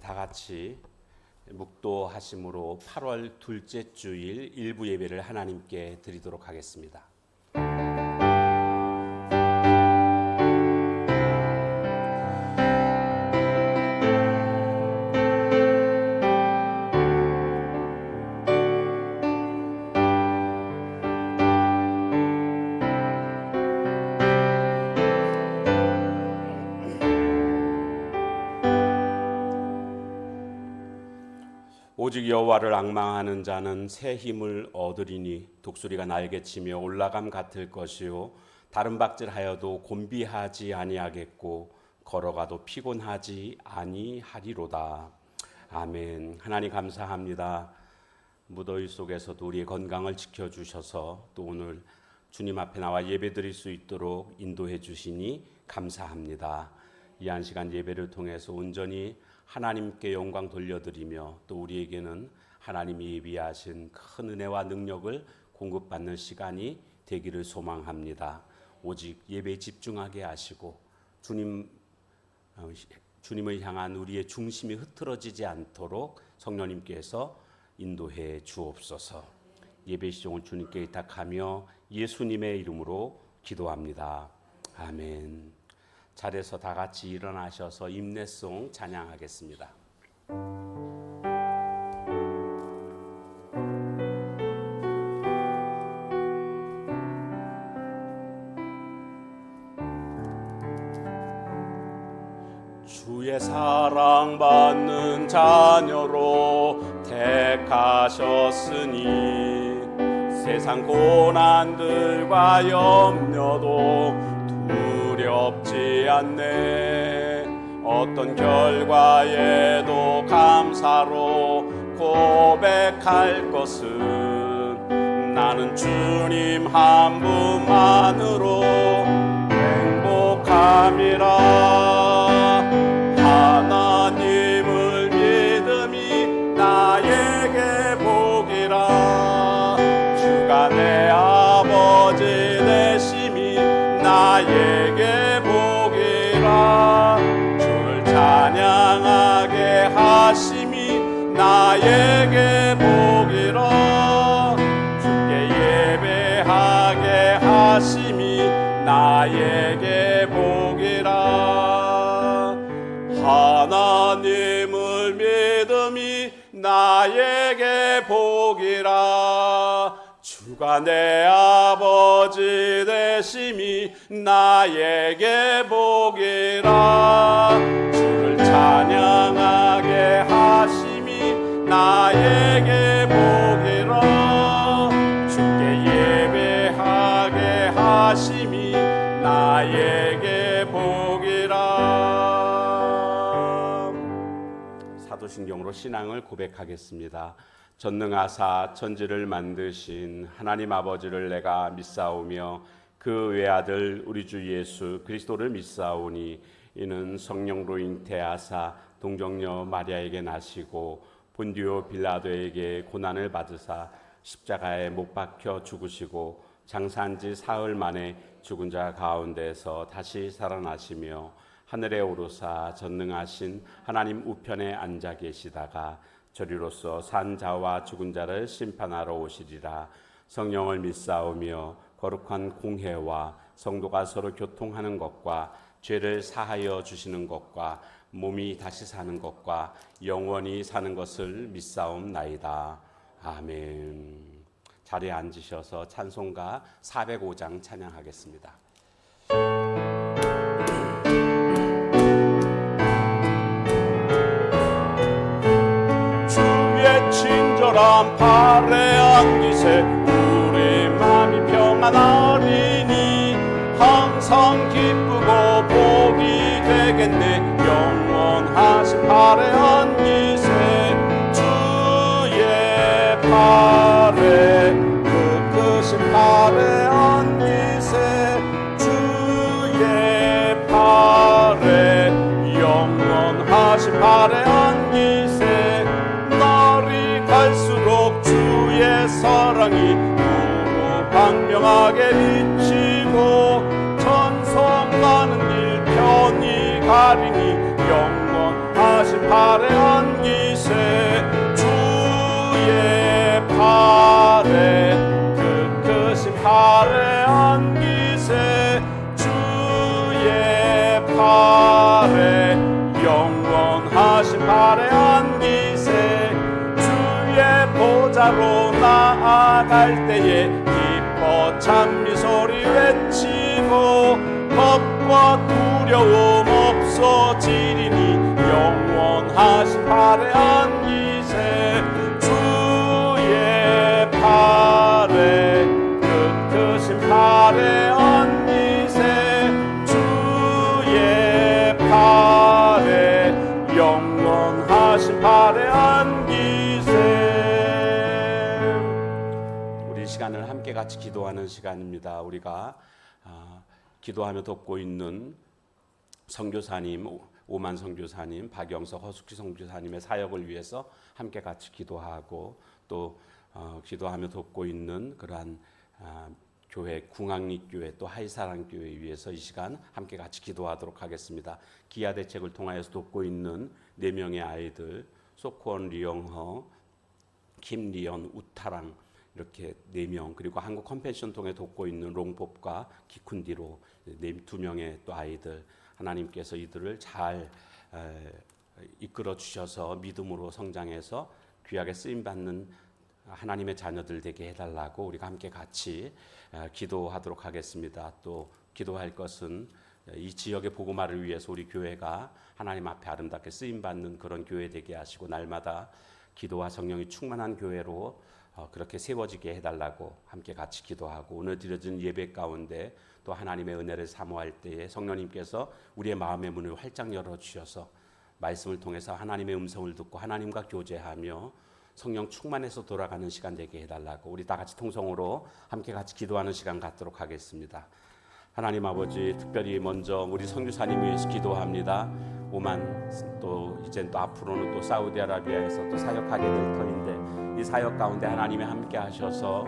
다 같이 묵도하심으로 8월 둘째 주일 일부 예배를 하나님께 드리도록 하겠습니다. 오직 여호와를 앙망하는 자는 새 힘을 얻으리니 독수리가 날개치며 올라감 같을 것이요 다른 박질하여도 곤비하지 아니하겠고 걸어가도 피곤하지 아니하리로다. 아멘. 하나님 감사합니다. 무더위 속에서도 우리의 건강을 지켜주셔서 또 오늘 주님 앞에 나와 예배드릴 수 있도록 인도해 주시니 감사합니다. 이 한 시간 예배를 통해서 온전히 하나님께 영광 돌려드리며 또 우리에게는 하나님이 예비하신 큰 은혜와 능력을 공급받는 시간이 되기를 소망합니다. 오직 예배에 집중하게 하시고 주님을 향한 우리의 중심이 흐트러지지 않도록 성령님께서 인도해 주옵소서. 예배 시종을 주님께 의탁하며 예수님의 이름으로 기도합니다. 아멘. 자리에서 다 같이 일어나셔서 임내송 찬양하겠습니다. 주의 사랑받는 자녀로 택하셨으니 세상 고난들과 염려도 두렵지 않네. 어떤 결과에도 감사로 고백할 것은 나는 주님 한 분만으로 행복함이라. 하나님을 믿음이 나에게 복이라. 주가 내 아버지 되심이 나에게 복이라. 주를 찬양하게 하심이 나에게 복이라. 주께 예배하게 하심이 나에게 복이라. 하나님을 믿음이 나에게 복이라. 주가 내 아버지 되심이 나에게 복이라. 주를 찬양하게 하심이 나에게 복이라. 주께 예배하게 하심이 나에게 복이라. 사도신경으로 신앙을 고백하겠습니다. 전능하사 천지를 만드신 하나님 아버지를 내가 믿사오며 그 외아들 우리 주 예수 그리스도를 믿사오니 이는 성령으로 잉태하사 동정녀 마리아에게 나시고 본디오 빌라도에게 고난을 받으사 십자가에 못 박혀 죽으시고 장사한 지 사흘 만에 죽은 자 가운데서 다시 살아나시며 하늘에 오르사 전능하신 하나님 우편에 앉아 계시다가 저리로서 산 자와 죽은 자를 심판하러 오시리라. 성령을 믿사오며 거룩한 공회와 성도가 서로 교통하는 것과 죄를 사하여 주시는 것과 몸이 다시 사는 것과 영원히 사는 것을 믿사옵나이다. 아멘. 자리에 앉으셔서 찬송가 405장 찬양하겠습니다. 친절한 팔에 안기세 우리 맘이 평안하리니 항상 기쁘고 복이 되겠네. 영원하신 팔에 안기세 주의 팔에 그 크신 팔에 안기세 주의 팔에 영원하신 팔에 안기세 날이 갈수록 주의 사랑이 무방명하게 비치고 천성하는 일 편히 가리니 영원하신 팔에 안기세 주의 팔에 그 크신 팔에 안기세 주의 팔에 영원하신 팔에 안기세 주의 보좌로 나아갈 때에 기뻐 찬미 소리 외치고 겁과 두려움 없어지리니 영원하신 팔에 안기세 주의 팔에 그 크신 팔에 안기세 주의 팔에 영원하신 팔에 안기세. 우리 시간을 함께 같이 기도하는 시간입니다. 우리가 기도하며 돕고 있는 선교사님 오만 선교사님, 박영석 허숙지 선교사님의 사역을 위해서 함께 같이 기도하고 또 기도하며 돕고 있는 그러한 교회 궁악리교회 또 하이사랑교회 위해서 이 시간 함께 같이 기도하도록 하겠습니다. 기아 대책을 통하여서 돕고 있는 4명의 아이들 소코원, 리영허, 김리연, 우타랑 이렇게 4명 그리고 한국 컴패션 통해 돕고 있는 롱법과 기쿤디로 2명의 또 아이들 하나님께서 이들을 잘 이끌어 주셔서 믿음으로 성장해서 귀하게 쓰임 받는 하나님의 자녀들 되게 해달라고 우리가 함께 같이 기도하도록 하겠습니다. 또 기도할 것은 이 지역의 복음화를 위해서 우리 교회가 하나님 앞에 아름답게 쓰임 받는 그런 교회 되게 하시고 날마다 기도와 성령이 충만한 교회로 그렇게 세워지게 해달라고 함께 같이 기도하고 오늘 드려진 예배 가운데 또 하나님의 은혜를 사모할 때에 성령님께서 우리의 마음의 문을 활짝 열어주셔서 말씀을 통해서 하나님의 음성을 듣고 하나님과 교제하며 성령 충만해서 돌아가는 시간 되게 해달라고 우리 다 같이 통성으로 함께 같이 기도하는 시간 갖도록 하겠습니다. 하나님 아버지 특별히 먼저 우리 선교사님 위해서 기도합니다. 오만 또 이젠 또 앞으로는 또 사우디아라비아에서 또 사역하게 될 터인데 이 사역 가운데 하나님이 함께 하셔서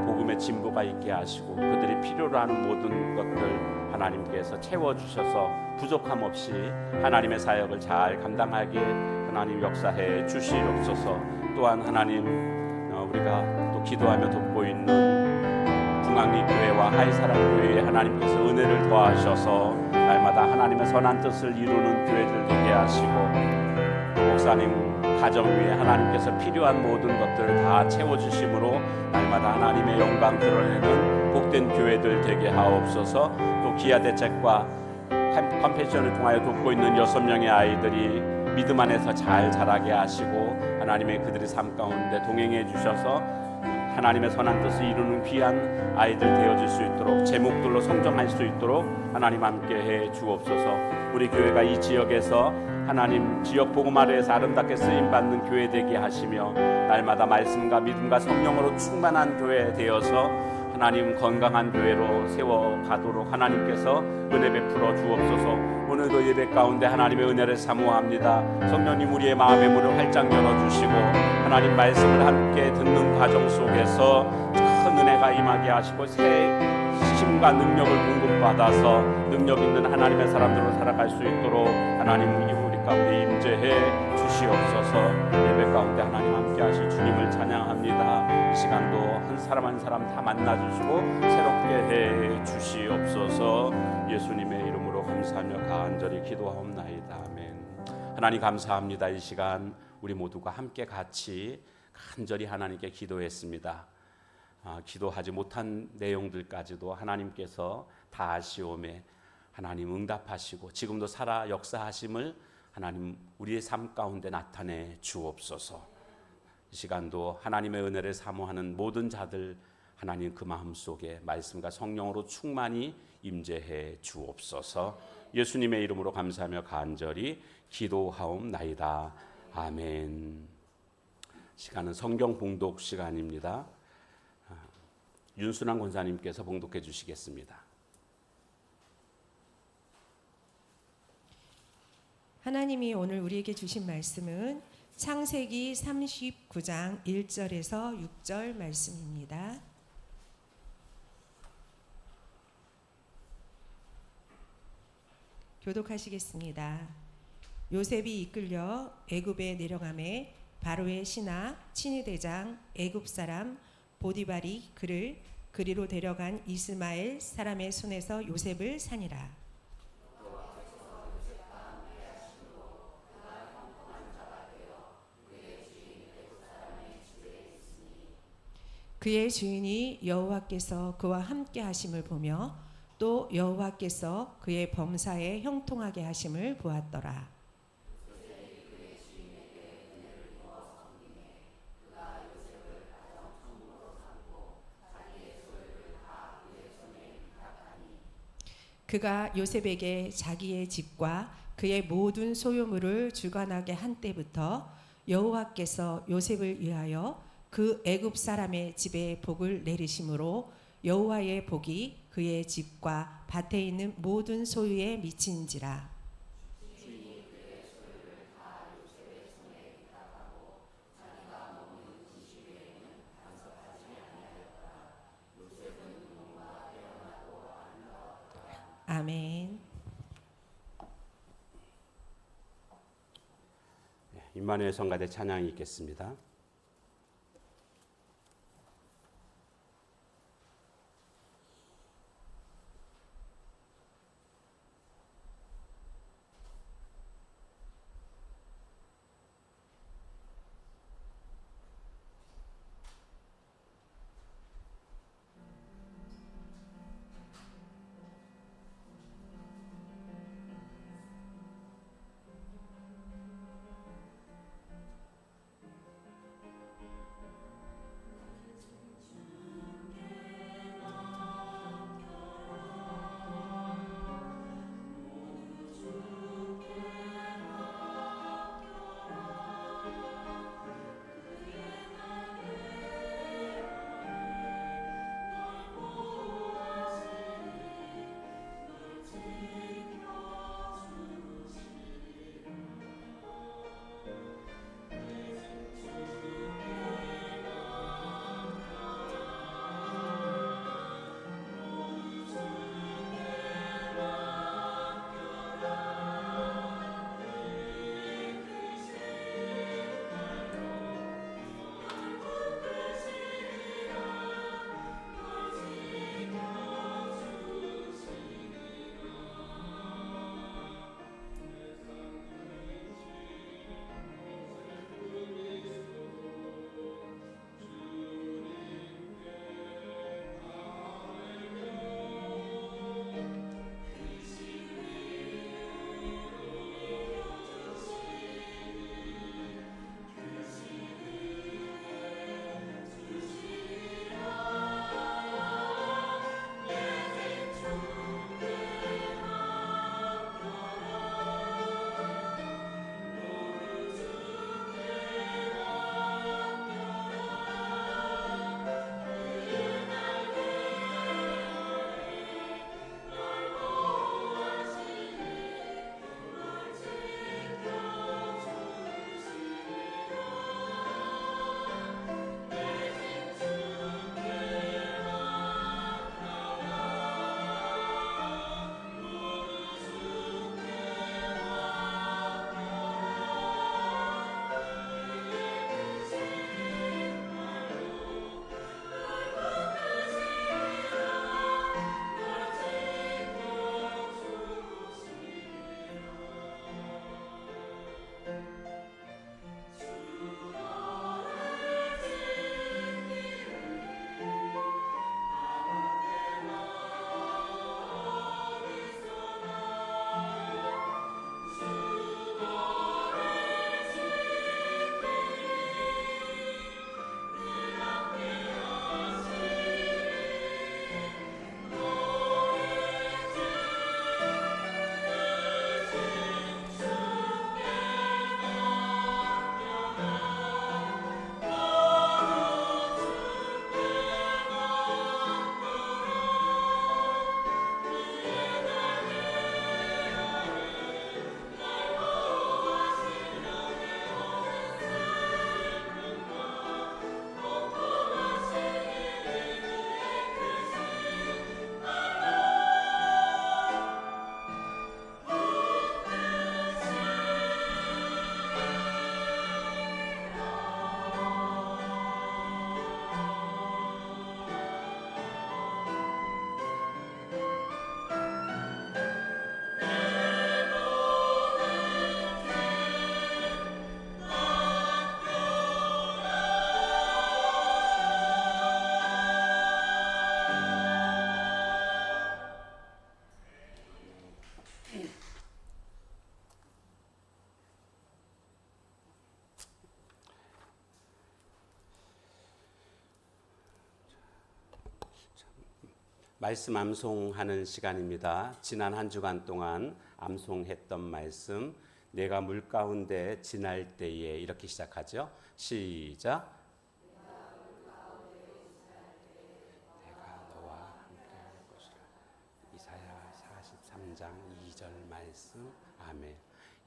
복음의 진보가 있게 하시고 그들이 필요로 하는 모든 것들 하나님께서 채워주셔서 부족함 없이 하나님의 사역을 잘 감당하게 하나님 역사해 주시옵소서. 또한 하나님 우리가 또 기도하며 돕고 있는 궁악리교회와 하이사랑교회에 하나님께서 은혜를 더하셔서 날마다 하나님의 선한 뜻을 이루는 교회들 되게 하시고 목사님 가정 위에 하나님께서 필요한 모든 것들을 다 채워주심으로 날마다 하나님의 영광 드러내는 복된 교회들 되게 하옵소서. 또 기아 대책과 컴패션을 통하여 돕고 있는 6명의 아이들이 믿음 안에서 잘 자라게 하시고 하나님의 그들의 삶 가운데 동행해 주셔서 하나님의 선한 뜻을 이루는 귀한 아이들 되어질 수 있도록 제목들로 성장할 수 있도록 하나님 함께해 주옵소서. 우리 교회가 이 지역에서 하나님 지역 복음화를 해서 아름답게 쓰임받는 교회 되게 하시며 날마다 말씀과 믿음과 성령으로 충만한 교회 되어서 하나님 건강한 교회로 세워가도록 하나님께서 은혜 베풀어 주옵소서. 오늘도 예배 가운데 하나님의 은혜를 사모합니다. 성령님 우리의 마음의 문을 활짝 열어주시고 하나님 말씀을 함께 듣는 과정 속에서 큰 은혜가 임하게 하시고 새 힘과 능력을 공급받아서 능력 있는 하나님의 사람들로 살아갈 수 있도록 하나님 우리 가운데 임재해 주시옵소서. 예배 가운데 하나님 함께 하실 주님을 찬양합니다. 이 시간도 한 사람 한 사람 다 만나주시고 새롭게 해 주시옵소서. 예수님의 이름으로 감사하며 간절히 기도하옵나이다. 아멘. 하나님 감사합니다. 이 시간 우리 모두가 함께 같이 간절히 하나님께 기도했습니다. 기도하지 못한 내용들까지도 하나님께서 다 아시오매 하나님 응답하시고 지금도 살아 역사하심을 하나님 우리의 삶 가운데 나타내 주옵소서. 이 시간도 하나님의 은혜를 사모하는 모든 자들 하나님 그 마음속에 말씀과 성령으로 충만히 임재해 주옵소서. 예수님의 이름으로 감사하며 간절히 기도하옵나이다. 아멘. 시간은 성경 봉독 시간입니다. 윤순환 권사님께서 봉독해 주시겠습니다. 하나님이 오늘 우리에게 주신 말씀은 창세기 39장 1절에서 6절 말씀입니다. 교독하시겠습니다. 요셉이 이끌려 애굽에 내려가매 바로의 신하 친위 대장 애굽 사람 보디발이 그를 그리로 데려간 이스마엘 사람의 손에서 요셉을 산이라. 그의 주인이 여호와께서 그와 함께 하심을 보며 또 여호와께서 그의 범사에 형통하게 하심을 보았더라. 그가 요셉에게 자기의 집과 그의 모든 소유물을 주관하게 한 때부터 여호와께서 요셉을 위하여 그 애굽 사람의 집에 복을 내리심으로 여호와의 복이 그의 집과 밭에 있는 모든 소유에 미친지라. 아멘. 임마누엘 성가대 찬양이 있겠습니다. 말씀 암송하는 시간입니다. 지난 한 주간 동안 암송했던 말씀 내가 물 가운데 지날 때에 이렇게 시작하죠. 시작. 내가 너와 함께할 것이라. 이사야 43장 2절 말씀. 아멘.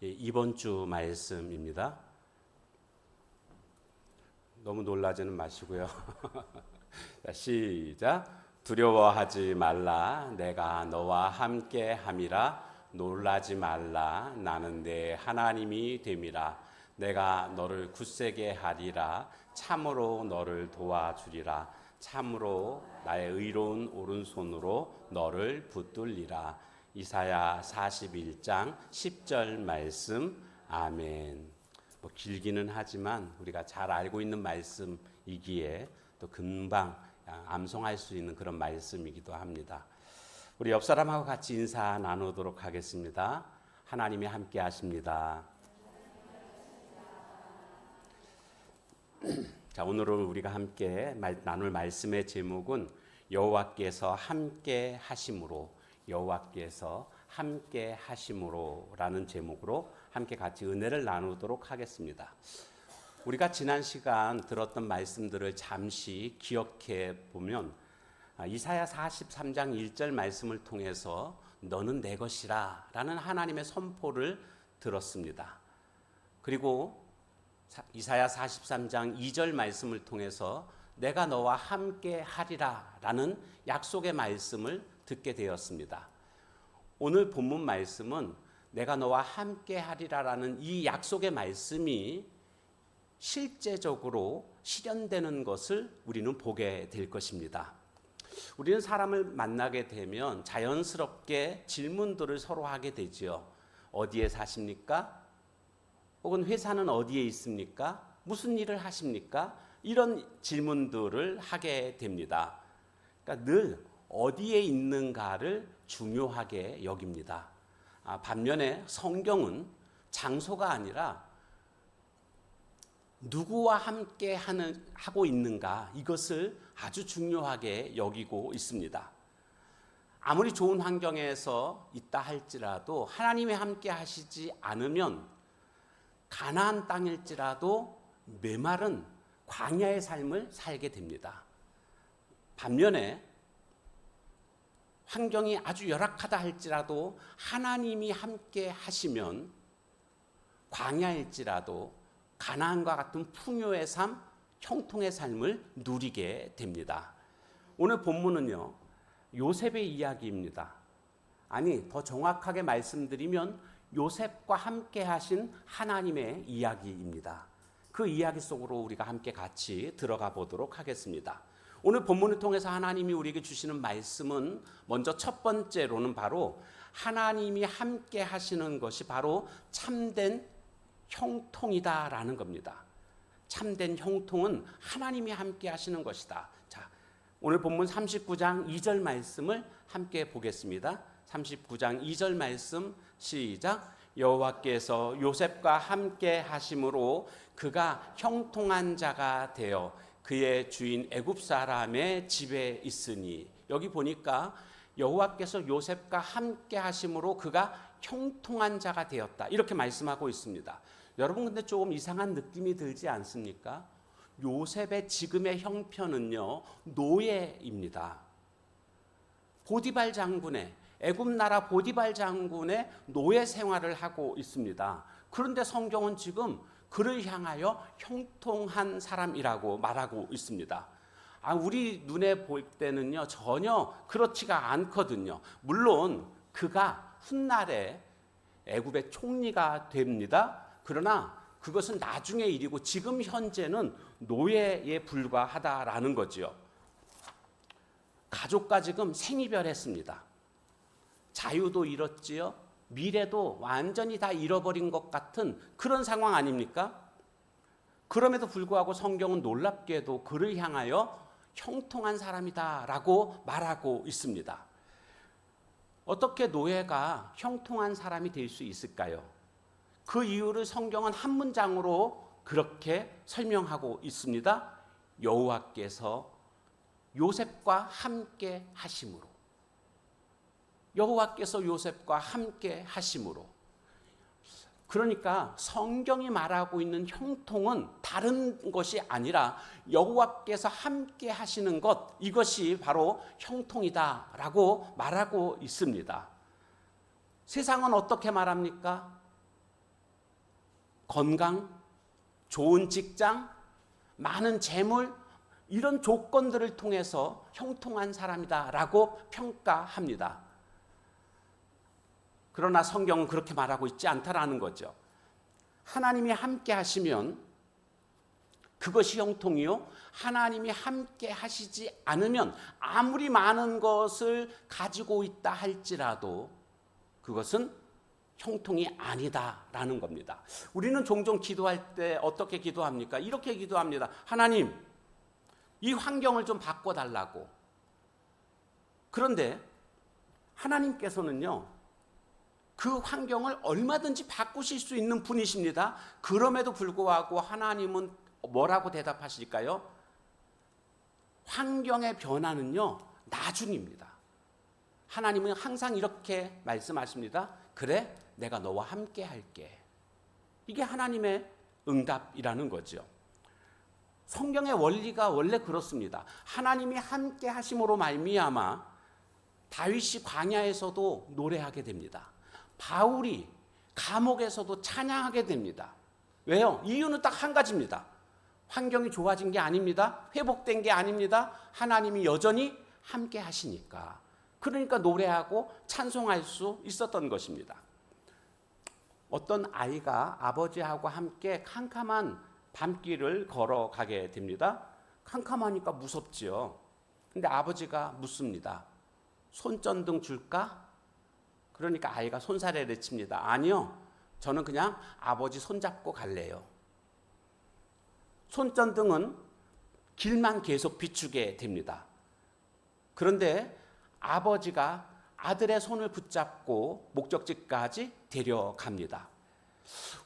예, 이번 주 말씀입니다. 너무 놀라지는 마시고요. 자, 시작. 두려워하지 말라. 내가 너와 함께 함이라. 놀라지 말라. 나는 내 하나님이 됨이라. 내가 너를 굳세게 하리라. 참으로 너를 도와주리라. 참으로 나의 의로운 오른손으로 너를 붙들리라. 이사야 41장 10절 말씀. 아멘. 뭐 길기는 하지만 우리가 잘 알고 있는 말씀이기에 또 금방 암송할 수 있는 그런 말씀이기도 합니다. 우리 옆 사람하고 같이 인사 나누도록 하겠습니다. 하나님이 함께 하십니다. 자, 오늘은 우리가 함께 나눌 말씀의 제목은 여호와께서 함께 하심으로, 여호와께서 함께 하심으로라는 제목으로 함께 같이 은혜를 나누도록 하겠습니다. 우리가 지난 시간 들었던 말씀들을 잠시 기억해 보면 이사야 43장 1절 말씀을 통해서 너는 내 것이라 라는 하나님의 선포를 들었습니다. 그리고 이사야 43장 2절 말씀을 통해서 내가 너와 함께 하리라 라는 약속의 말씀을 듣게 되었습니다. 오늘 본문 말씀은 내가 너와 함께 하리라 라는 이 약속의 말씀이 실제적으로 실현되는 것을 우리는 보게 될 것입니다. 우리는 사람을 만나게 되면 자연스럽게 질문들을 서로 하게 되지요. 어디에 사십니까? 혹은 회사는 어디에 있습니까? 무슨 일을 하십니까? 이런 질문들을 하게 됩니다. 그러니까 늘 어디에 있는가를 중요하게 여깁니다. 반면에 성경은 장소가 아니라 누구와 함께 하고 있는가 이것을 아주 중요하게 여기고 있습니다. 아무리 좋은 환경에서 있다 할지라도 하나님이 함께 하시지 않으면 가나안 땅일지라도 메마른 광야의 삶을 살게 됩니다. 반면에 환경이 아주 열악하다 할지라도 하나님이 함께 하시면 광야일지라도 가나안과 같은 풍요의 삶, 형통의 삶을 누리게 됩니다. 오늘 본문은요, 요셉의 이야기입니다. 아니, 더 정확하게 말씀드리면 요셉과 함께 하신 하나님의 이야기입니다. 그 이야기 속으로 우리가 함께 같이 들어가 보도록 하겠습니다. 오늘 본문을 통해서 하나님이 우리에게 주시는 말씀은 먼저 첫 번째로는 바로 하나님이 함께 하시는 것이 바로 참된 형통이다라는 겁니다. 참된 형통은 하나님이 함께 하시는 것이다. 자, 오늘 본문 39장 2절 말씀을 함께 보겠습니다. 39장 2절 말씀 시작. 여호와께서 요셉과 함께 하심으로 그가 형통한 자가 되어 그의 주인 애굽 사람의 집에 있으니. 여기 보니까 여호와께서 요셉과 함께 하심으로 그가 형통한 자가 되었다. 이렇게 말씀하고 있습니다. 여러분 근데 조금 이상한 느낌이 들지 않습니까? 요셉의 지금의 형편은요, 노예입니다. 보디발 장군의, 애굽 나라 보디발 장군의 노예 생활을 하고 있습니다. 그런데 성경은 지금 그를 향하여 형통한 사람이라고 말하고 있습니다. 우리 눈에 볼 때는요, 전혀 그렇지가 않거든요. 물론 그가 훗날에 애굽의 총리가 됩니다. 그러나 그것은 나중의 일이고 지금 현재는 노예에 불과하다라는 거지요. 가족과 지금 생이별했습니다. 자유도 잃었지요. 미래도 완전히 다 잃어버린 것 같은 그런 상황 아닙니까? 그럼에도 불구하고 성경은 놀랍게도 그를 향하여 형통한 사람이다라고 말하고 있습니다. 어떻게 노예가 형통한 사람이 될 수 있을까요? 그 이유를 성경은 한 문장으로 그렇게 설명하고 있습니다. 여호와께서 요셉과 함께 하심으로. 여호와께서 요셉과 함께 하심으로. 그러니까 성경이 말하고 있는 형통은 다른 것이 아니라 여호와께서 함께 하시는 것, 이것이 바로 형통이다라고 말하고 있습니다. 세상은 어떻게 말합니까? 건강, 좋은 직장, 많은 재물, 이런 조건들을 통해서 형통한 사람이다라고 평가합니다. 그러나 성경은 그렇게 말하고 있지 않다라는 거죠. 하나님이 함께 하시면 그것이 형통이요, 하나님이 함께 하시지 않으면 아무리 많은 것을 가지고 있다 할지라도 그것은 형통이 아니다라는 겁니다. 우리는 종종 기도할 때 어떻게 기도합니까? 이렇게 기도합니다. 하나님, 이 환경을 좀 바꿔달라고. 그런데 하나님께서는요, 그 환경을 얼마든지 바꾸실 수 있는 분이십니다. 그럼에도 불구하고 하나님은 뭐라고 대답하실까요? 환경의 변화는요, 나중입니다. 하나님은 항상 이렇게 말씀하십니다. 그래, 내가 너와 함께 할게. 이게 하나님의 응답이라는 거죠. 성경의 원리가 원래 그렇습니다. 하나님이 함께 하심으로 말미암아 다윗이 광야에서도 노래하게 됩니다. 바울이 감옥에서도 찬양하게 됩니다. 왜요? 이유는 딱 한 가지입니다. 환경이 좋아진 게 아닙니다. 회복된 게 아닙니다. 하나님이 여전히 함께 하시니까. 그러니까 노래하고 찬송할 수 있었던 것입니다. 어떤 아이가 아버지하고 함께 캄캄한 밤길을 걸어가게 됩니다. 캄캄하니까 무섭지요. 근데 아버지가 묻습니다. 손전등 줄까? 그러니까 아이가 손사래를 칩니다. 아니요, 저는 그냥 아버지 손잡고 갈래요. 손전등은 길만 계속 비추게 됩니다. 그런데 아버지가 아들의 손을 붙잡고 목적지까지 데려갑니다.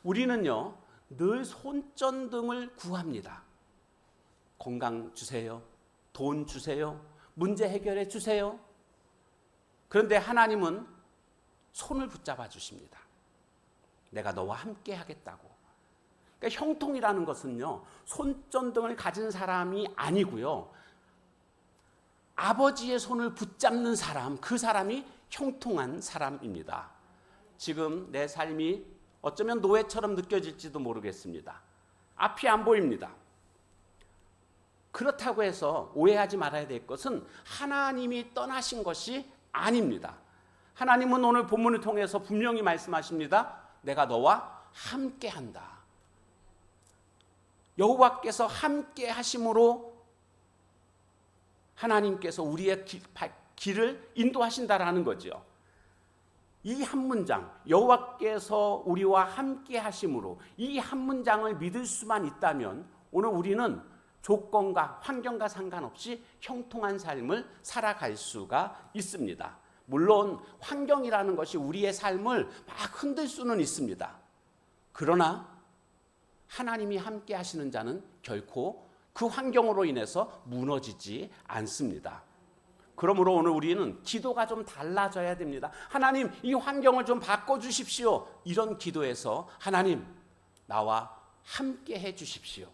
우리는요, 늘 손전등을 구합니다. 건강 주세요. 돈 주세요. 문제 해결해 주세요. 그런데 하나님은 손을 붙잡아 주십니다. 내가 너와 함께 하겠다고. 그러니까 형통이라는 것은요, 손전등을 가진 사람이 아니고요, 아버지의 손을 붙잡는 사람, 그 사람이 형통한 사람입니다. 지금 내 삶이 어쩌면 노예처럼 느껴질지도 모르겠습니다. 앞이 안 보입니다. 그렇다고 해서 오해하지 말아야 될 것은 하나님이 떠나신 것이 아닙니다. 하나님은 오늘 본문을 통해서 분명히 말씀하십니다. 내가 너와 함께 한다. 여호와께서 함께 하심으로 하나님께서 우리의 길을 인도하신다라는 거죠. 이 한 문장, 여호와께서 우리와 함께 하심으로, 이 한 문장을 믿을 수만 있다면 오늘 우리는 조건과 환경과 상관없이 형통한 삶을 살아갈 수가 있습니다. 물론 환경이라는 것이 우리의 삶을 막 흔들 수는 있습니다. 그러나 하나님이 함께 하시는 자는 결코 그 환경으로 인해서 무너지지 않습니다. 그러므로 오늘 우리는 기도가 좀 달라져야 됩니다. 하나님, 이 환경을 좀 바꿔주십시오. 이런 기도에서 하나님, 나와 함께 해주십시오.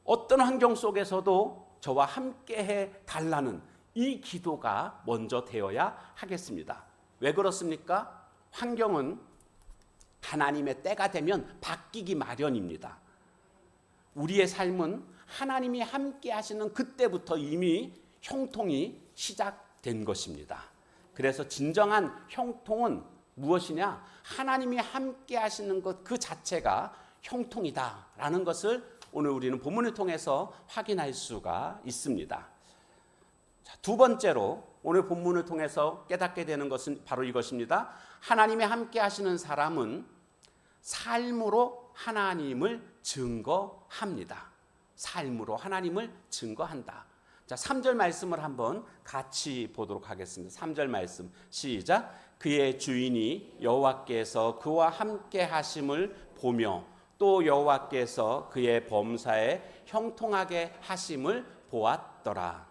어떤 환경 속에서도 저와 함께 해달라는 이 기도가 먼저 되어야 하겠습니다. 왜 그렇습니까? 환경은 하나님의 때가 되면 바뀌기 마련입니다. 우리의 삶은 하나님이 함께 하시는 그때부터 이미 형통이 시작된 것입니다. 그래서 진정한 형통은 무엇이냐? 하나님이 함께 하시는 것 그 자체가 형통이다라는 것을 오늘 우리는 본문을 통해서 확인할 수가 있습니다. 자, 두 번째로 오늘 본문을 통해서 깨닫게 되는 것은 바로 이것입니다. 하나님이 함께 하시는 사람은 삶으로 하나님을 증거합니다. 삶으로 하나님을 증거한다. 자, 3절 말씀을 한번 같이 보도록 하겠습니다. 3절 말씀 시작. 그의 주인이 여호와께서 그와 함께 하심을 보며 또 여호와께서 그의 범사에 형통하게 하심을 보았더라.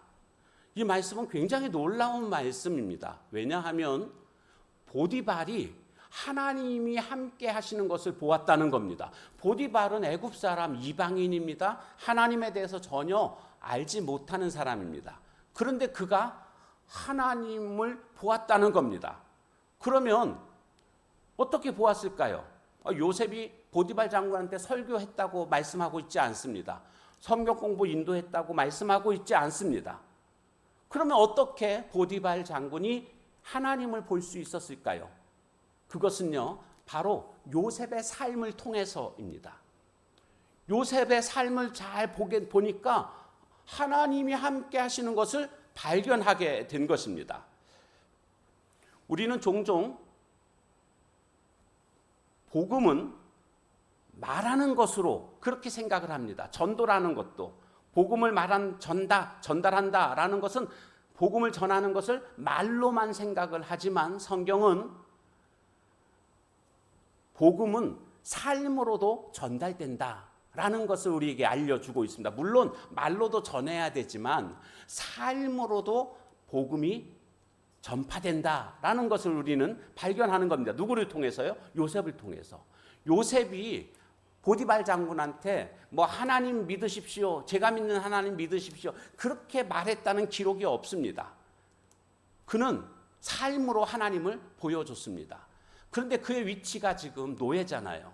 이 말씀은 굉장히 놀라운 말씀입니다. 왜냐하면 보디발이 하나님이 함께 하시는 것을 보았다는 겁니다. 보디발은 애굽 사람 이방인입니다. 하나님에 대해서 전혀 알지 못하는 사람입니다. 그런데 그가 하나님을 보았다는 겁니다. 그러면 어떻게 보았을까요? 요셉이 보디발 장군한테 설교했다고 말씀하고 있지 않습니다. 성경 공부 인도했다고 말씀하고 있지 않습니다. 그러면 어떻게 보디발 장군이 하나님을 볼 수 있었을까요? 그것은요, 바로 요셉의 삶을 통해서입니다. 요셉의 삶을 잘 보니까 하나님이 함께 하시는 것을 발견하게 된 것입니다. 우리는 종종 복음은 말하는 것으로 그렇게 생각을 합니다. 전도라는 것도 복음을 전달한다라는 것은 복음을 전하는 것을 말로만 생각을 하지만 성경은 복음은 삶으로도 전달된다라는 것을 우리에게 알려주고 있습니다. 물론 말로도 전해야 되지만 삶으로도 복음이 전파된다라는 것을 우리는 발견하는 겁니다. 누구를 통해서요? 요셉을 통해서. 요셉이 보디발 장군한테 뭐 하나님 믿으십시오. 제가 믿는 하나님 믿으십시오. 그렇게 말했다는 기록이 없습니다. 그는 삶으로 하나님을 보여줬습니다. 그런데 그의 위치가 지금 노예잖아요.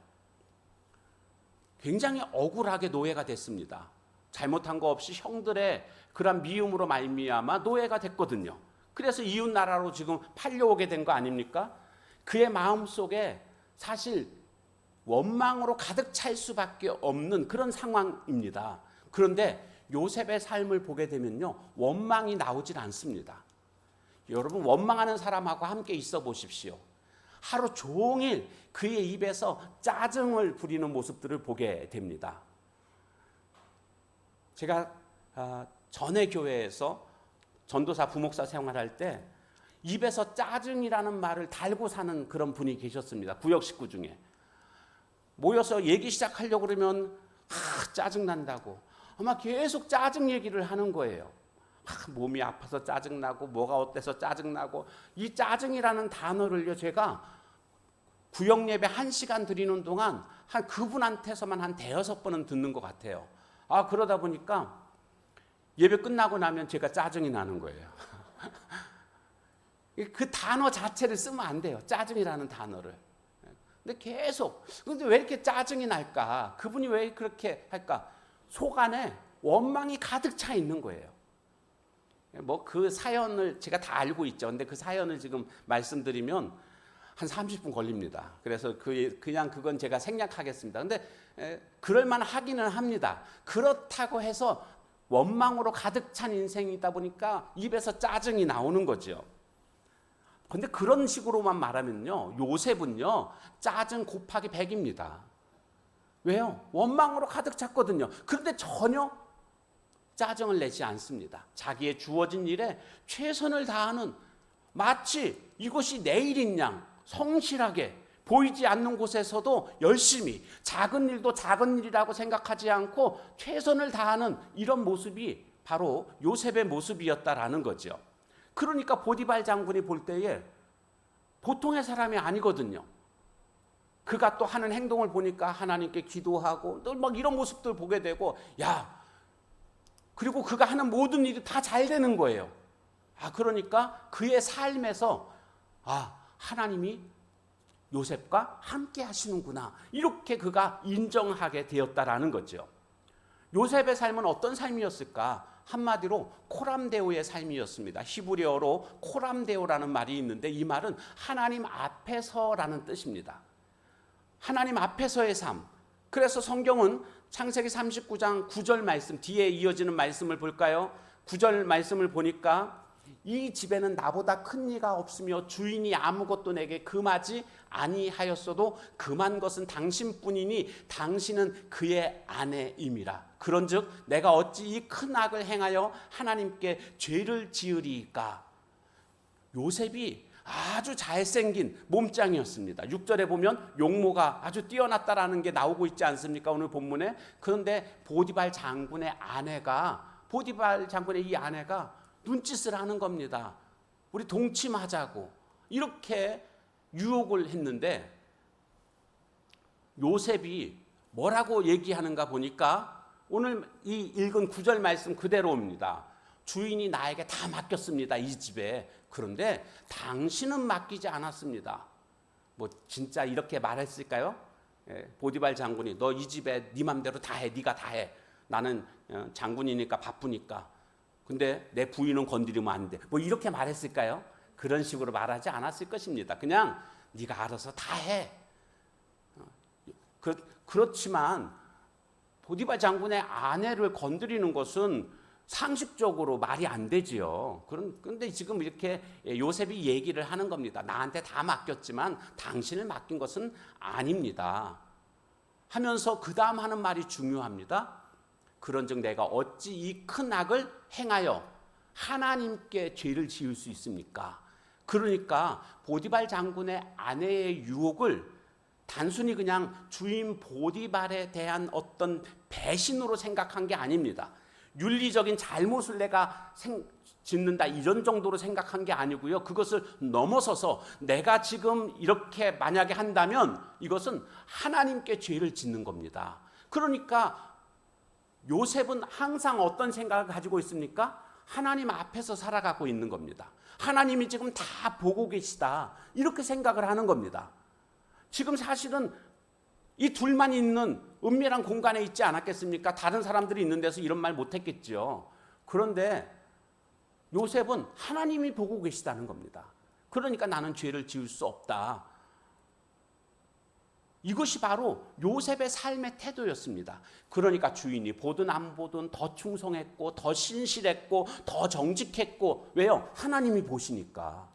굉장히 억울하게 노예가 됐습니다. 잘못한 거 없이 형들의 그런 미움으로 말미암아 노예가 됐거든요. 그래서 이웃 나라로 지금 팔려오게 된 거 아닙니까? 그의 마음속에 사실 원망으로 가득 찰 수밖에 없는 그런 상황입니다. 그런데 요셉의 삶을 보게 되면요, 원망이 나오질 않습니다. 여러분, 원망하는 사람하고 함께 있어 보십시오. 하루 종일 그의 입에서 짜증을 부리는 모습들을 보게 됩니다. 제가 전에 교회에서 전도사 부목사 생활할 때 입에서 짜증이라는 말을 달고 사는 그런 분이 계셨습니다. 구역 식구 중에. 모여서 얘기 시작하려고 그러면 짜증난다고 아마 계속 짜증 얘기를 하는 거예요. 몸이 아파서 짜증나고 뭐가 어때서 짜증나고, 이 짜증이라는 단어를요, 제가 구역 예배 1시간 드리는 동안 한 그분한테서만 한 5번은 듣는 것 같아요. 그러다 보니까 예배 끝나고 나면 제가 짜증이 나는 거예요. 그 단어 자체를 쓰면 안 돼요. 짜증이라는 단어를. 근데 계속, 근데 왜 이렇게 짜증이 날까? 그분이 왜 그렇게 할까? 속 안에 원망이 가득 차 있는 거예요. 뭐 그 사연을 제가 다 알고 있죠. 근데 그 사연을 지금 말씀드리면 한 30분 걸립니다. 그래서 그냥 그건 제가 생략하겠습니다. 근데 그럴만 하기는 합니다. 그렇다고 해서 원망으로 가득 찬 인생이다 보니까 입에서 짜증이 나오는 거죠. 근데 그런 식으로만 말하면요, 요셉은요, 짜증 곱하기 100입니다. 왜요? 원망으로 가득 찼거든요. 그런데 전혀 짜증을 내지 않습니다. 자기의 주어진 일에 최선을 다하는, 마치 이것이 내 일인 양 성실하게 보이지 않는 곳에서도 열심히, 작은 일도 작은 일이라고 생각하지 않고 최선을 다하는 이런 모습이 바로 요셉의 모습이었다라는 거죠. 그러니까 보디발 장군이 볼 때에 보통의 사람이 아니거든요. 그가 또 하는 행동을 보니까 하나님께 기도하고 또 막 이런 모습들 보게 되고, 그리고 그가 하는 모든 일이 다 잘 되는 거예요. 그러니까 그의 삶에서 하나님이 요셉과 함께 하시는구나, 이렇게 그가 인정하게 되었다라는 거죠. 요셉의 삶은 어떤 삶이었을까? 한마디로 코람데오의 삶이었습니다. 히브리어로 코람데오라는 말이 있는데 이 말은 하나님 앞에서라는 뜻입니다. 하나님 앞에서의 삶. 그래서 성경은 창세기 39장 9절 말씀, 뒤에 이어지는 말씀을 볼까요? 9절 말씀을 보니까 이 집에는 나보다 큰 이가 없으며 주인이 아무것도 내게 금하지 아니하였어도 금한 것은 당신뿐이니 당신은 그의 아내임이라. 그런즉 내가 어찌 이 큰 악을 행하여 하나님께 죄를 지으리까. 요셉이 아주 잘생긴 몸짱이었습니다. 6절에 보면 용모가 아주 뛰어났다라는 게 나오고 있지 않습니까? 오늘 본문에. 그런데 보디발 장군의 이 아내가 눈짓을 하는 겁니다. 우리 동침하자고 이렇게 유혹을 했는데 요셉이 뭐라고 얘기하는가 보니까 오늘 이 읽은 9절 말씀 그대로입니다. 주인이 나에게 다 맡겼습니다. 이 집에. 그런데 당신은 맡기지 않았습니다. 뭐 진짜 이렇게 말했을까요? 보디발 장군이 너 이 집에 네 맘대로 다 해. 네가 다 해. 나는 장군이니까 바쁘니까. 근데 내 부인은 건드리면 안 돼. 뭐 이렇게 말했을까요? 그런 식으로 말하지 않았을 것입니다. 그냥 네가 알아서 다 해. 그렇지만 보디발 장군의 아내를 건드리는 것은 상식적으로 말이 안 되지요. 그런데 지금 이렇게 요셉이 얘기를 하는 겁니다. 나한테 다 맡겼지만 당신을 맡긴 것은 아닙니다. 하면서 그 다음 하는 말이 중요합니다. 그런즉 내가 어찌 이 큰 악을 행하여 하나님께 죄를 지을 수 있습니까? 그러니까 보디발 장군의 아내의 유혹을 단순히 그냥 주인 보디발에 대한 어떤 배신으로 생각한 게 아닙니다. 윤리적인 잘못을 내가 짓는다 이런 정도로 생각한 게 아니고요. 그것을 넘어서서 내가 지금 이렇게 만약에 한다면 이것은 하나님께 죄를 짓는 겁니다. 그러니까 요셉은 항상 어떤 생각을 가지고 있습니까? 하나님 앞에서 살아가고 있는 겁니다. 하나님이 지금 다 보고 계시다 이렇게 생각을 하는 겁니다. 지금 사실은 이 둘만 있는 은밀한 공간에 있지 않았겠습니까? 다른 사람들이 있는 데서 이런 말 못했겠죠. 그런데 요셉은 하나님이 보고 계시다는 겁니다. 그러니까 나는 죄를 지을 수 없다. 이것이 바로 요셉의 삶의 태도였습니다. 그러니까 주인이 보든 안 보든 더 충성했고 더 신실했고 더 정직했고 왜요? 하나님이 보시니까.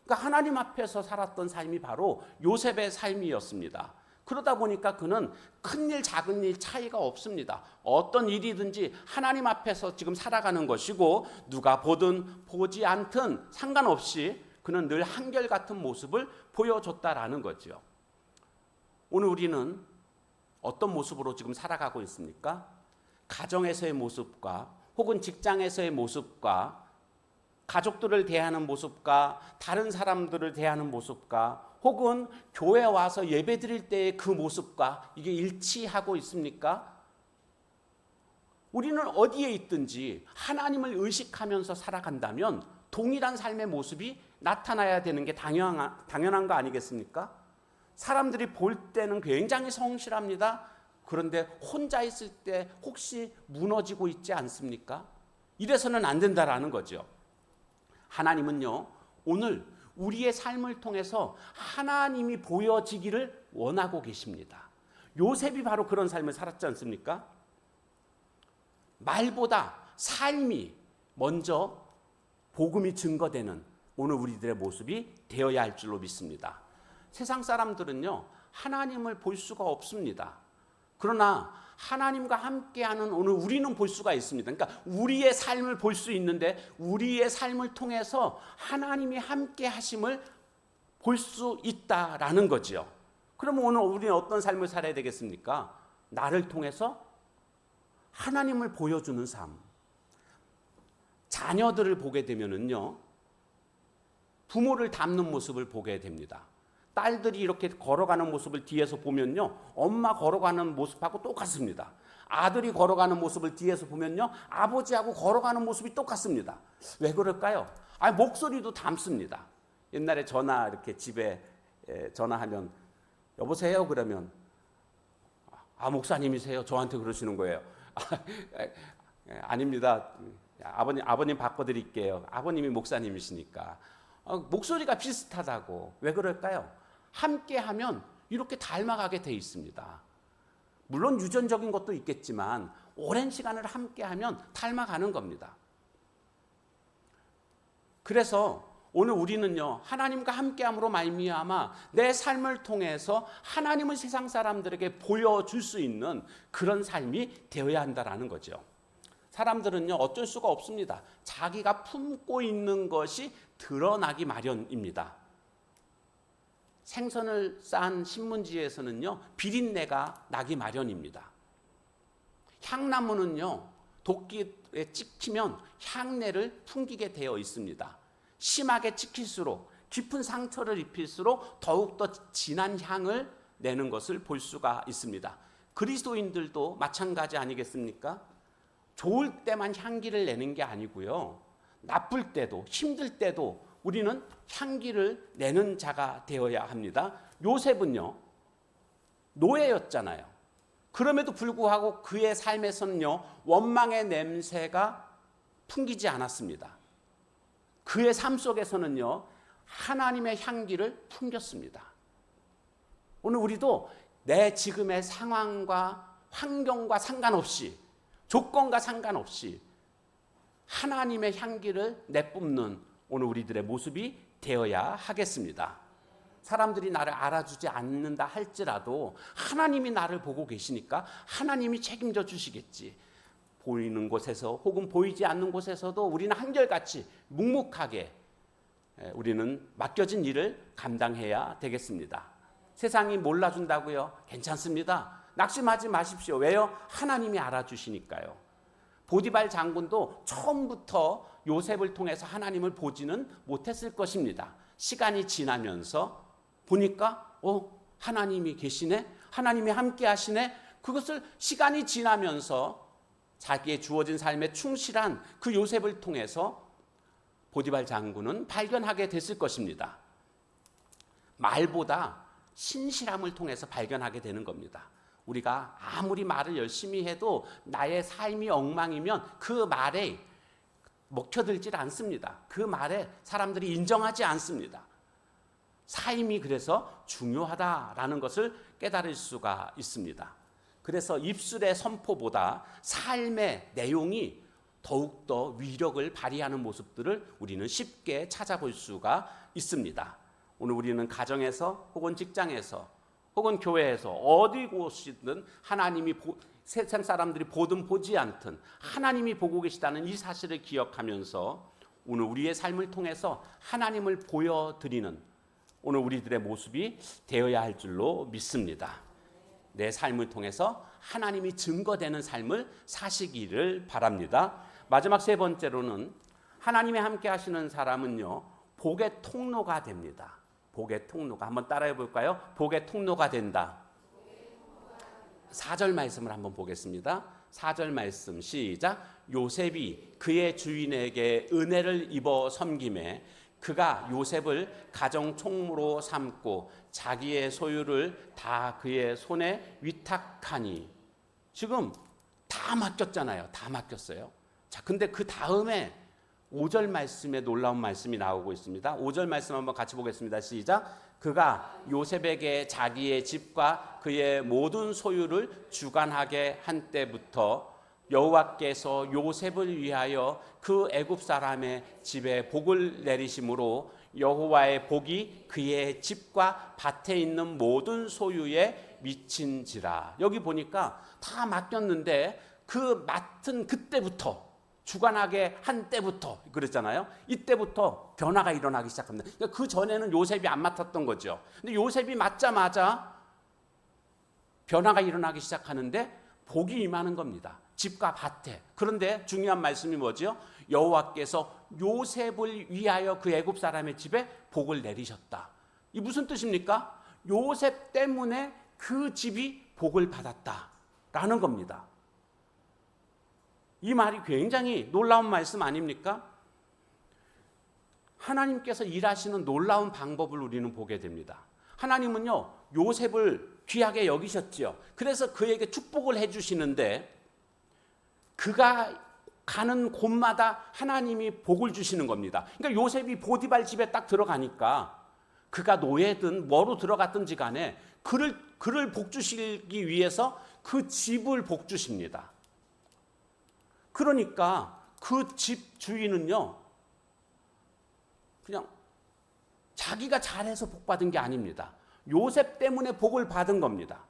그러니까 하나님 앞에서 살았던 삶이 바로 요셉의 삶이었습니다. 그러다 보니까 그는 큰일 작은 일 차이가 없습니다. 어떤 일이든지 하나님 앞에서 지금 살아가는 것이고 누가 보든 보지 않든 상관없이 그는 늘 한결같은 모습을 보여줬다라는 거죠. 오늘 우리는 어떤 모습으로 지금 살아가고 있습니까? 가정에서의 모습과 혹은 직장에서의 모습과 가족들을 대하는 모습과 다른 사람들을 대하는 모습과 혹은 교회 와서 예배 드릴 때의 그 모습과 이게 일치하고 있습니까? 우리는 어디에 있든지 하나님을 의식하면서 살아간다면 동일한 삶의 모습이 나타나야 되는 게 당연한 거 아니겠습니까? 사람들이 볼 때는 굉장히 성실합니다. 그런데 혼자 있을 때 혹시 무너지고 있지 않습니까? 이래서는 안 된다라는 거죠. 하나님은요, 오늘 우리의 삶을 통해서 하나님이 보여지기를 원하고 계십니다. 요셉이 바로 그런 삶을 살았지 않습니까? 말보다 삶이 먼저 복음이 증거되는 오늘 우리들의 모습이 되어야 할 줄로 믿습니다. 세상 사람들은요, 하나님을 볼 수가 없습니다. 그러나 하나님과 함께하는 오늘 우리는 볼 수가 있습니다. 그러니까 우리의 삶을 볼 수 있는데 우리의 삶을 통해서 하나님이 함께 하심을 볼 수 있다라는 거지요. 그러면 오늘 우리는 어떤 삶을 살아야 되겠습니까? 나를 통해서 하나님을 보여주는 삶. 자녀들을 보게 되면은요, 부모를 닮는 모습을 보게 됩니다. 딸들이 이렇게 걸어가는 모습을 뒤에서 보면요, 엄마 걸어가는 모습하고 똑같습니다. 아들이 걸어가는 모습을 뒤에서 보면요, 아버지하고 걸어가는 모습이 똑같습니다. 왜 그럴까요? 목소리도 닮습니다. 옛날에 전화 이렇게 집에 전화하면 여보세요 그러면 목사님이세요? 저한테 그러시는 거예요. 아닙니다. 아버님 바꿔드릴게요. 아버님이 목사님이시니까. 목소리가 비슷하다고. 왜 그럴까요? 함께하면 이렇게 닮아가게 돼 있습니다. 물론 유전적인 것도 있겠지만 오랜 시간을 함께하면 닮아가는 겁니다. 그래서 오늘 우리는요, 하나님과 함께함으로 말미암아 내 삶을 통해서 하나님을 세상 사람들에게 보여줄 수 있는 그런 삶이 되어야 한다라는 거죠. 사람들은요, 어쩔 수가 없습니다. 자기가 품고 있는 것이 드러나기 마련입니다. 생선을 싼 신문지에서는요, 비린내가 나기 마련입니다. 향나무는요, 도끼에 찍히면 향내를 풍기게 되어 있습니다. 심하게 찍힐수록, 깊은 상처를 입힐수록 더욱더 진한 향을 내는 것을 볼 수가 있습니다. 그리스도인들도 마찬가지 아니겠습니까? 좋을 때만 향기를 내는 게 아니고요, 나쁠 때도 힘들 때도 우리는 향기를 내는 자가 되어야 합니다. 요셉은요, 노예였잖아요. 그럼에도 불구하고 그의 삶에서는요, 원망의 냄새가 풍기지 않았습니다. 그의 삶 속에서는요, 하나님의 향기를 풍겼습니다. 오늘 우리도 내 지금의 상황과 환경과 상관없이, 조건과 상관없이 하나님의 향기를 내뿜는 오늘 우리들의 모습이 되어야 하겠습니다. 사람들이 나를 알아주지 않는다 할지라도 하나님이 나를 보고 계시니까 하나님이 책임져 주시겠지. 보이는 곳에서 혹은 보이지 않는 곳에서도 우리는 한결같이 묵묵하게 우리는 맡겨진 일을 감당해야 되겠습니다. 세상이 몰라준다고요? 괜찮습니다. 낙심하지 마십시오. 왜요? 하나님이 알아주시니까요. 보디발 장군도 처음부터 요셉을 통해서 하나님을 보지는 못했을 것입니다. 시간이 지나면서 보니까 하나님이 계시네, 하나님이 함께 하시네. 그것을 시간이 지나면서 자기의 주어진 삶에 충실한 그 요셉을 통해서 보디발 장군은 발견하게 됐을 것입니다. 말보다 신실함을 통해서 발견하게 되는 겁니다. 우리가 아무리 말을 열심히 해도 나의 삶이 엉망이면 그 말에 먹혀들질 않습니다. 그 말에 사람들이 인정하지 않습니다. 삶이 그래서 중요하다라는 것을 깨달을 수가 있습니다. 그래서 입술의 선포보다 삶의 내용이 더욱더 위력을 발휘하는 모습들을 우리는 쉽게 찾아볼 수가 있습니다. 오늘 우리는 가정에서 혹은 직장에서 혹은 교회에서 어디 곳이든 하나님이 세상 사람들이 보든 보지 않든 하나님이 보고 계시다는 이 사실을 기억하면서 오늘 우리의 삶을 통해서 하나님을 보여드리는 오늘 우리들의 모습이 되어야 할 줄로 믿습니다. 내 삶을 통해서 하나님이 증거되는 삶을 사시기를 바랍니다. 마지막 세 번째로는 하나님이 함께 하시는 사람은요, 복의 통로가 됩니다. 복의 통로가, 한번 따라해 볼까요? 복의 통로가 된다. 4절 말씀을 한번 보겠습니다. 4절 말씀 시작. 요셉이 그의 주인에게 은혜를 입어 섬김에 그가 요셉을 가정 총무로 삼고 자기의 소유를 다 그의 손에 위탁하니. 지금 다 맡겼잖아요. 다 맡겼어요. 자, 근데 그 다음에 5절 말씀에 놀라운 말씀이 나오고 있습니다. 5절 말씀 한번 같이 보겠습니다. 시작. 그가 요셉에게 자기의 집과 그의 모든 소유를 주관하게 한 때부터 여호와께서 요셉을 위하여 그 애굽 사람의 집에 복을 내리심으로 여호와의 복이 그의 집과 밭에 있는 모든 소유에 미친지라. 여기 보니까 다 맡겼는데 그 맡은 그때부터, 주관하게 한 때부터 그랬잖아요. 이때부터 변화가 일어나기 시작합니다. 그러니까 그 전에는 요셉이 안 맡았던 거죠. 근데 요셉이 맡자마자 변화가 일어나기 시작하는데 복이 임하는 겁니다. 집과 밭에. 그런데 중요한 말씀이 뭐죠? 여호와께서 요셉을 위하여 그 애굽 사람의 집에 복을 내리셨다. 이 무슨 뜻입니까? 요셉 때문에 그 집이 복을 받았다라는 겁니다. 이 말이 굉장히 놀라운 말씀 아닙니까? 하나님께서 일하시는 놀라운 방법을 우리는 보게 됩니다. 하나님은요, 요셉을 귀하게 여기셨지요. 그래서 그에게 축복을 해주시는데 그가 가는 곳마다 하나님이 복을 주시는 겁니다. 그러니까 요셉이 보디발 집에 딱 들어가니까 그가 노예든 뭐로 들어갔든지 간에 그를 복 주시기 위해서 그 집을 복 주십니다. 그러니까 그 집 주인은요, 그냥 자기가 잘해서 복 받은 게 아닙니다. 요셉 때문에 복을 받은 겁니다.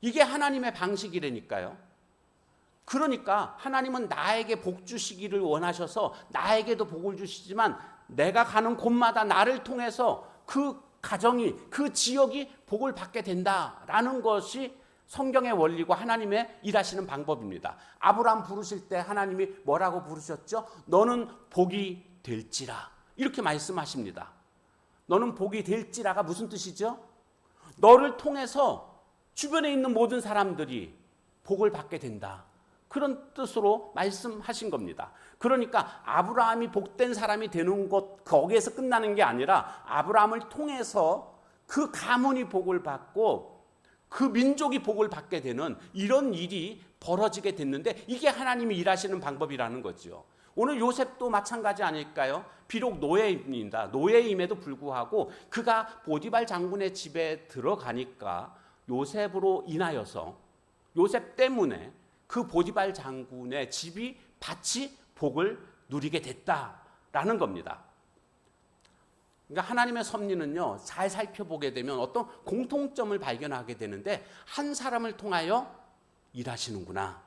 이게 하나님의 방식이라니까요. 그러니까 하나님은 나에게 복 주시기를 원하셔서 나에게도 복을 주시지만 내가 가는 곳마다 나를 통해서 그 가정이, 그 지역이 복을 받게 된다라는 것이 성경의 원리고 하나님의 일하시는 방법입니다. 아브라함 부르실 때 하나님이 뭐라고 부르셨죠? 너는 복이 될지라, 이렇게 말씀하십니다. 너는 복이 될지라가 무슨 뜻이죠? 너를 통해서 주변에 있는 모든 사람들이 복을 받게 된다, 그런 뜻으로 말씀하신 겁니다. 그러니까 아브라함이 복된 사람이 되는 것, 거기에서 끝나는 게 아니라 아브라함을 통해서 그 가문이 복을 받고 그 민족이 복을 받게 되는 이런 일이 벌어지게 됐는데, 이게 하나님이 일하시는 방법이라는 거죠. 오늘 요셉도 마찬가지 아닐까요? 비록 노예입니다. 노예임에도 불구하고 그가 보디발 장군의 집에 들어가니까 요셉으로 인하여서, 요셉 때문에 그 보디발 장군의 집이 같이 복을 누리게 됐다라는 겁니다. 그러니까 하나님의 섭리는요, 잘 살펴보게 되면 어떤 공통점을 발견하게 되는데, 한 사람을 통하여 일하시는구나,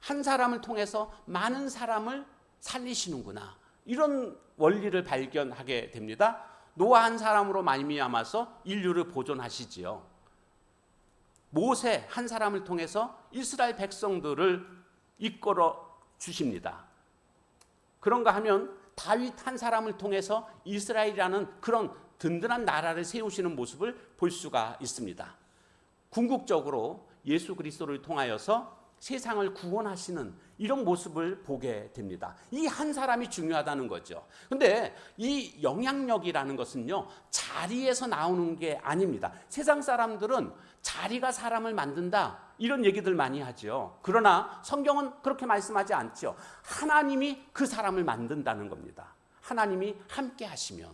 한 사람을 통해서 많은 사람을 살리시는구나, 이런 원리를 발견하게 됩니다. 노아 한 사람으로 말미암아서 인류를 보존하시지요. 모세 한 사람을 통해서 이스라엘 백성들을 이끌어 주십니다. 그런가 하면 다윗 한 사람을 통해서 이스라엘이라는 그런 든든한 나라를 세우시는 모습을 볼 수가 있습니다. 궁극적으로 예수 그리스도를 통하여서 세상을 구원하시는 이런 모습을 보게 됩니다. 이 한 사람이 중요하다는 거죠. 근데 이 영향력이라는 것은요, 자리에서 나오는 게 아닙니다. 세상 사람들은 자리가 사람을 만든다, 이런 얘기들 많이 하죠. 그러나 성경은 그렇게 말씀하지 않죠. 하나님이 그 사람을 만든다는 겁니다. 하나님이 함께 하시면.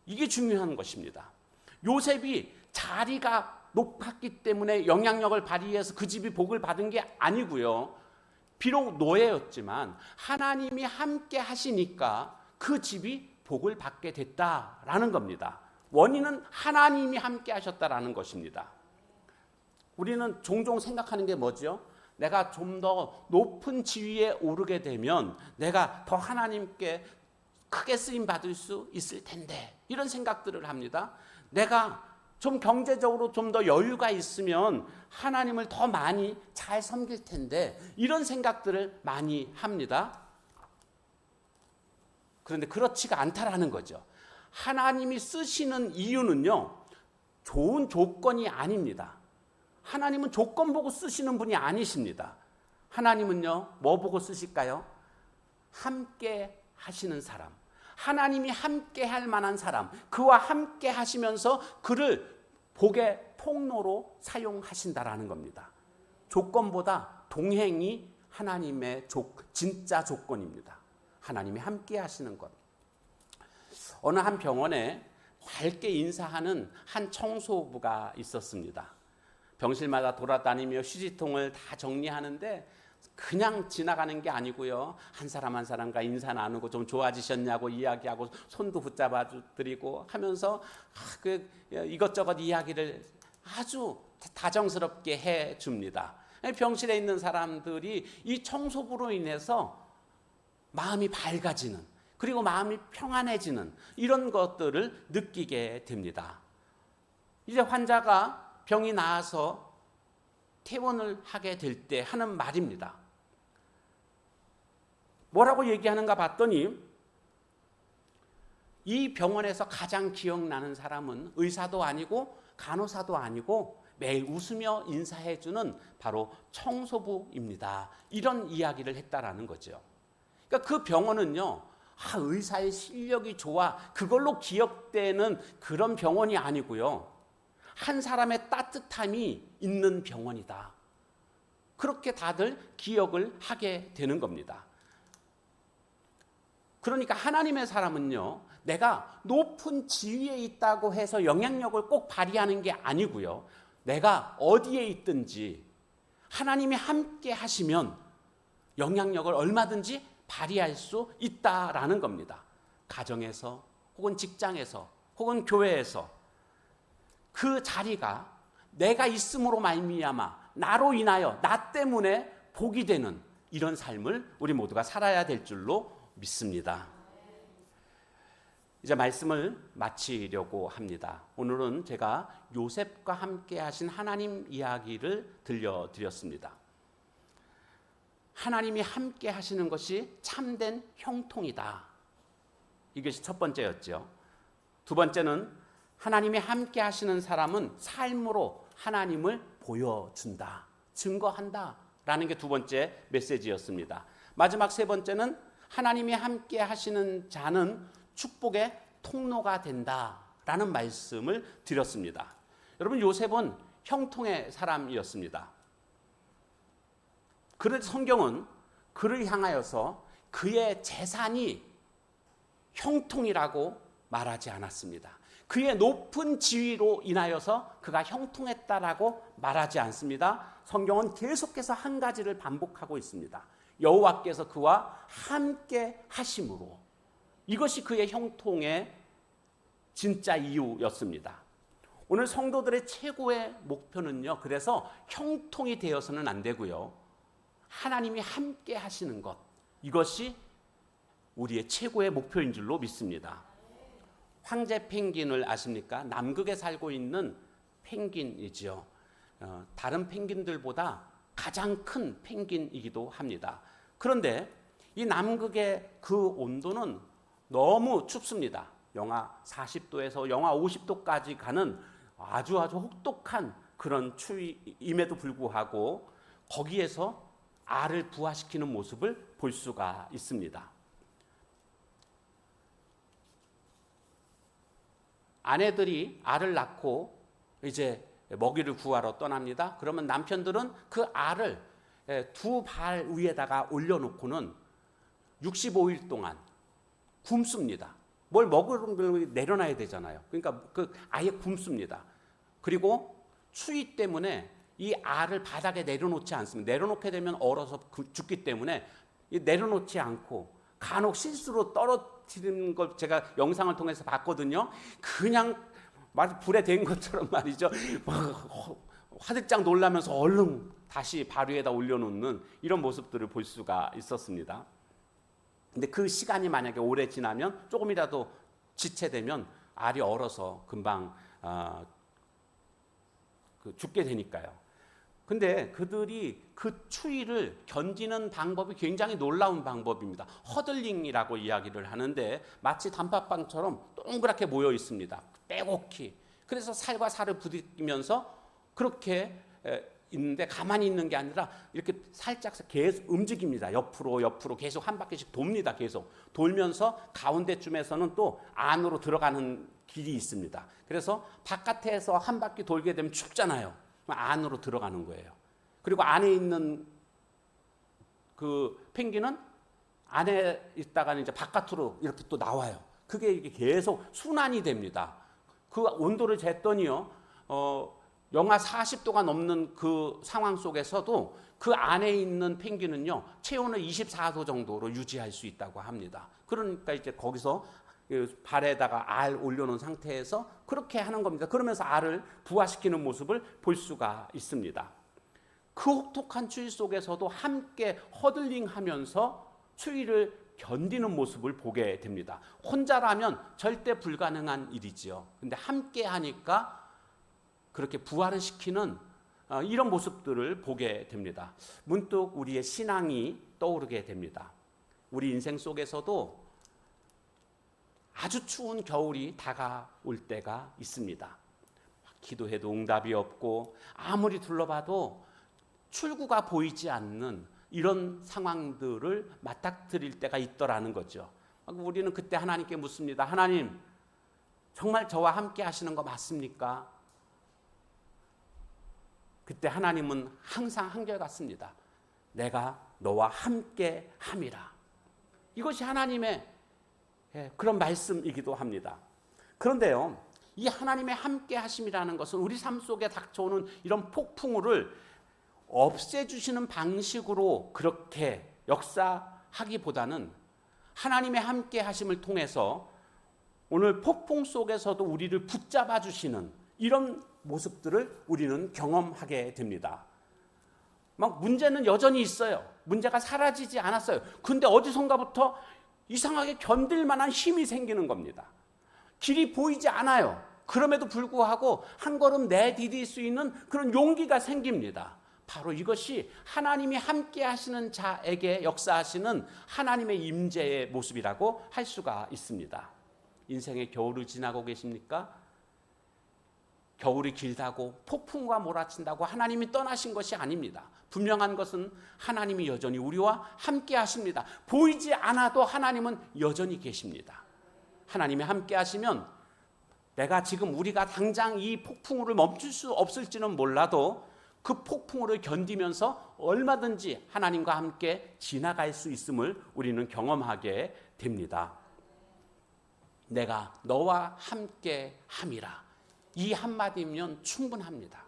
이게 중요한 것입니다. 요셉이 자리가 높았기 때문에 영향력을 발휘해서 그 집이 복을 받은 게 아니고요. 비록 노예였지만 하나님이 함께 하시니까 그 집이 복을 받게 됐다라는 겁니다. 원인은 하나님이 함께 하셨다라는 것입니다. 우리는 종종 생각하는 게 뭐죠? 내가 좀 더 높은 지위에 오르게 되면 내가 더 하나님께 크게 쓰임 받을 수 있을 텐데, 이런 생각들을 합니다. 내가 좀 경제적으로 좀 더 여유가 있으면 하나님을 더 많이 잘 섬길 텐데, 이런 생각들을 많이 합니다. 그런데 그렇지가 않다라는 거죠. 하나님이 쓰시는 이유는요, 좋은 조건이 아닙니다. 하나님은 조건 보고 쓰시는 분이 아니십니다. 하나님은요, 뭐 보고 쓰실까요? 함께 하시는 사람, 하나님이 함께 할 만한 사람, 그와 함께 하시면서 그를 복의 통로로 사용하신다라는 겁니다. 조건보다 동행이 하나님의 진짜 조건입니다. 하나님이 함께 하시는 것. 어느 한 병원에 밝게 인사하는 한 청소부가 있었습니다. 병실마다 돌아다니며 휴지통을 다 정리하는데 그냥 지나가는 게 아니고요. 한 사람 한 사람과 인사 나누고 좀 좋아지셨냐고 이야기하고 손도 붙잡아 드리고 하면서 이것저것 이야기를 아주 다정스럽게 해 줍니다. 병실에 있는 사람들이 이 청소부로 인해서 마음이 밝아지는, 그리고 마음이 평안해지는 이런 것들을 느끼게 됩니다. 이제 환자가 병이 나아서 퇴원을 하게 될 때 하는 말입니다. 뭐라고 얘기하는가 봤더니, 이 병원에서 가장 기억나는 사람은 의사도 아니고 간호사도 아니고 매일 웃으며 인사해주는 바로 청소부입니다. 이런 이야기를 했다라는 거죠. 그러니까 그 병원은요, 의사의 실력이 좋아 그걸로 기억되는 그런 병원이 아니고요, 한 사람의 따뜻함이 있는 병원이다, 그렇게 다들 기억을 하게 되는 겁니다. 그러니까 하나님의 사람은요, 내가 높은 지위에 있다고 해서 영향력을 꼭 발휘하는 게 아니고요, 내가 어디에 있든지 하나님이 함께 하시면 영향력을 얼마든지 발휘할 수 있다라는 겁니다. 가정에서 혹은 직장에서 혹은 교회에서 그 자리가 내가 있음으로 말미암아 나로 인하여 나 때문에 복이 되는 이런 삶을 우리 모두가 살아야 될 줄로 믿습니다. 이제 말씀을 마치려고 합니다. 오늘은 제가 요셉과 함께 하신 하나님 이야기를 들려드렸습니다. 하나님이 함께 하시는 것이 참된 형통이다. 이것이 첫 번째였죠. 두 번째는 하나님이 함께 하시는 사람은 삶으로 하나님을 보여준다, 증거한다 라는 게 두 번째 메시지였습니다. 마지막 세 번째는 하나님이 함께 하시는 자는 축복의 통로가 된다라는 말씀을 드렸습니다. 여러분, 요셉은 형통의 사람이었습니다. 그런데 성경은 그를 향하여서 그의 재산이 형통이라고 말하지 않았습니다. 그의 높은 지위로 인하여서 그가 형통했다라고 말하지 않습니다. 성경은 계속해서 한 가지를 반복하고 있습니다. 여호와께서 그와 함께 하심으로. 이것이 그의 형통의 진짜 이유였습니다. 오늘 성도들의 최고의 목표는요, 그래서 형통이 되어서는 안 되고요, 하나님이 함께 하시는 것, 이것이 우리의 최고의 목표인 줄로 믿습니다. 황제 펭귄을 아십니까? 남극에 살고 있는 펭귄이지요. 다른 펭귄들보다 가장 큰 펭귄이기도 합니다. 그런데 이 남극의 그 온도는 너무 춥습니다. 영하 40도에서 영하 50도까지 가는 아주 혹독한 그런 추위임에도 불구하고 거기에서 알을 부화시키는 모습을 볼 수가 있습니다. 아내들이 알을 낳고 이제 먹이를 구하러 떠납니다. 그러면 남편들은 그 알을 두 발 위에다가 올려놓고는 65일 동안 굶습니다. 뭘 먹으면 내려놔야 되잖아요. 그러니까 아예 굶습니다. 그리고 추위 때문에 이 알을 바닥에 내려놓지 않습니다. 내려놓게 되면 얼어서 죽기 때문에 내려놓지 않고 간혹 실수로 떨어뜨리는 걸 제가 영상을 통해서 봤거든요. 그냥 불에 댄 것처럼 말이죠. 화들짝 놀라면서 얼른 다시 발 위에다 올려놓는 이런 모습들을 볼 수가 있었습니다. 근데 그 시간이 만약에 오래 지나면 조금이라도 지체되면 알이 얼어서 금방 죽게 되니까요. 근데 그들이 그 추위를 견디는 방법이 굉장히 놀라운 방법입니다. 허들링이라고 이야기를 하는데 마치 단팥빵처럼 동그랗게 모여 있습니다. 빼곡히. 그래서 살과 살을 부딪히면서 그렇게 있는데 가만히 있는 게 아니라 이렇게 살짝 계속 움직입니다. 옆으로 계속 한 바퀴씩 돕니다. 계속 돌면서 가운데쯤에서는 또 안으로 들어가는 길이 있습니다. 그래서 바깥에서 한 바퀴 돌게 되면 춥잖아요. 안으로 들어가는 거예요. 그리고 안에 있는 그 펭귄은 안에 있다가는 이제 바깥으로 이렇게 또 나와요. 그게 이게 계속 순환이 됩니다. 그 온도를 쟀더니요, 영하 40도가 넘는 그 상황 속에서도 그 안에 있는 펭귄은요, 체온을 24도 정도로 유지할 수 있다고 합니다. 그러니까 이제 거기서 발에다가 알 올려놓은 상태에서 그렇게 하는 겁니다. 그러면서 알을 부화시키는 모습을 볼 수가 있습니다. 그 혹독한 추위 속에서도 함께 허들링하면서 추위를 견디는 모습을 보게 됩니다. 혼자라면 절대 불가능한 일이지요. 근데 함께 하니까 그렇게 부활을 시키는 이런 모습들을 보게 됩니다. 문득 우리의 신앙이 떠오르게 됩니다. 우리 인생 속에서도 아주 추운 겨울이 다가올 때가 있습니다. 기도해도 응답이 없고 아무리 둘러봐도 출구가 보이지 않는 이런 상황들을 맞닥뜨릴 때가 있더라는 거죠. 우리는 그때 하나님께 묻습니다. 하나님, 정말 저와 함께 하시는 거 맞습니까? 그때 하나님은 항상 한결같습니다. 내가 너와 함께 함이라. 이것이 하나님의 그런 말씀이기도 합니다. 그런데요, 이 하나님의 함께 하심이라는 것은 우리 삶 속에 닥쳐오는 이런 폭풍우를 없애주시는 방식으로 그렇게 역사하기보다는 하나님의 함께 하심을 통해서 오늘 폭풍 속에서도 우리를 붙잡아 주시는 이런 모습들을 우리는 경험하게 됩니다. 막 문제는 여전히 있어요. 문제가 사라지지 않았어요. 근데 어디선가부터 이상하게 견딜 만한 힘이 생기는 겁니다. 길이 보이지 않아요. 그럼에도 불구하고 한 걸음 내디딜 수 있는 그런 용기가 생깁니다. 바로 이것이 하나님이 함께 하시는 자에게 역사하시는 하나님의 임재의 모습이라고 할 수가 있습니다. 인생의 겨울을 지나고 계십니까? 겨울이 길다고 폭풍과 몰아친다고 하나님이 떠나신 것이 아닙니다. 분명한 것은 하나님이 여전히 우리와 함께 하십니다. 보이지 않아도 하나님은 여전히 계십니다. 하나님이 함께 하시면 내가 지금 우리가 당장 이 폭풍우를 멈출 수 없을지는 몰라도 그 폭풍우를 견디면서 얼마든지 하나님과 함께 지나갈 수 있음을 우리는 경험하게 됩니다. 내가 너와 함께 함이라. 이 한마디면 충분합니다.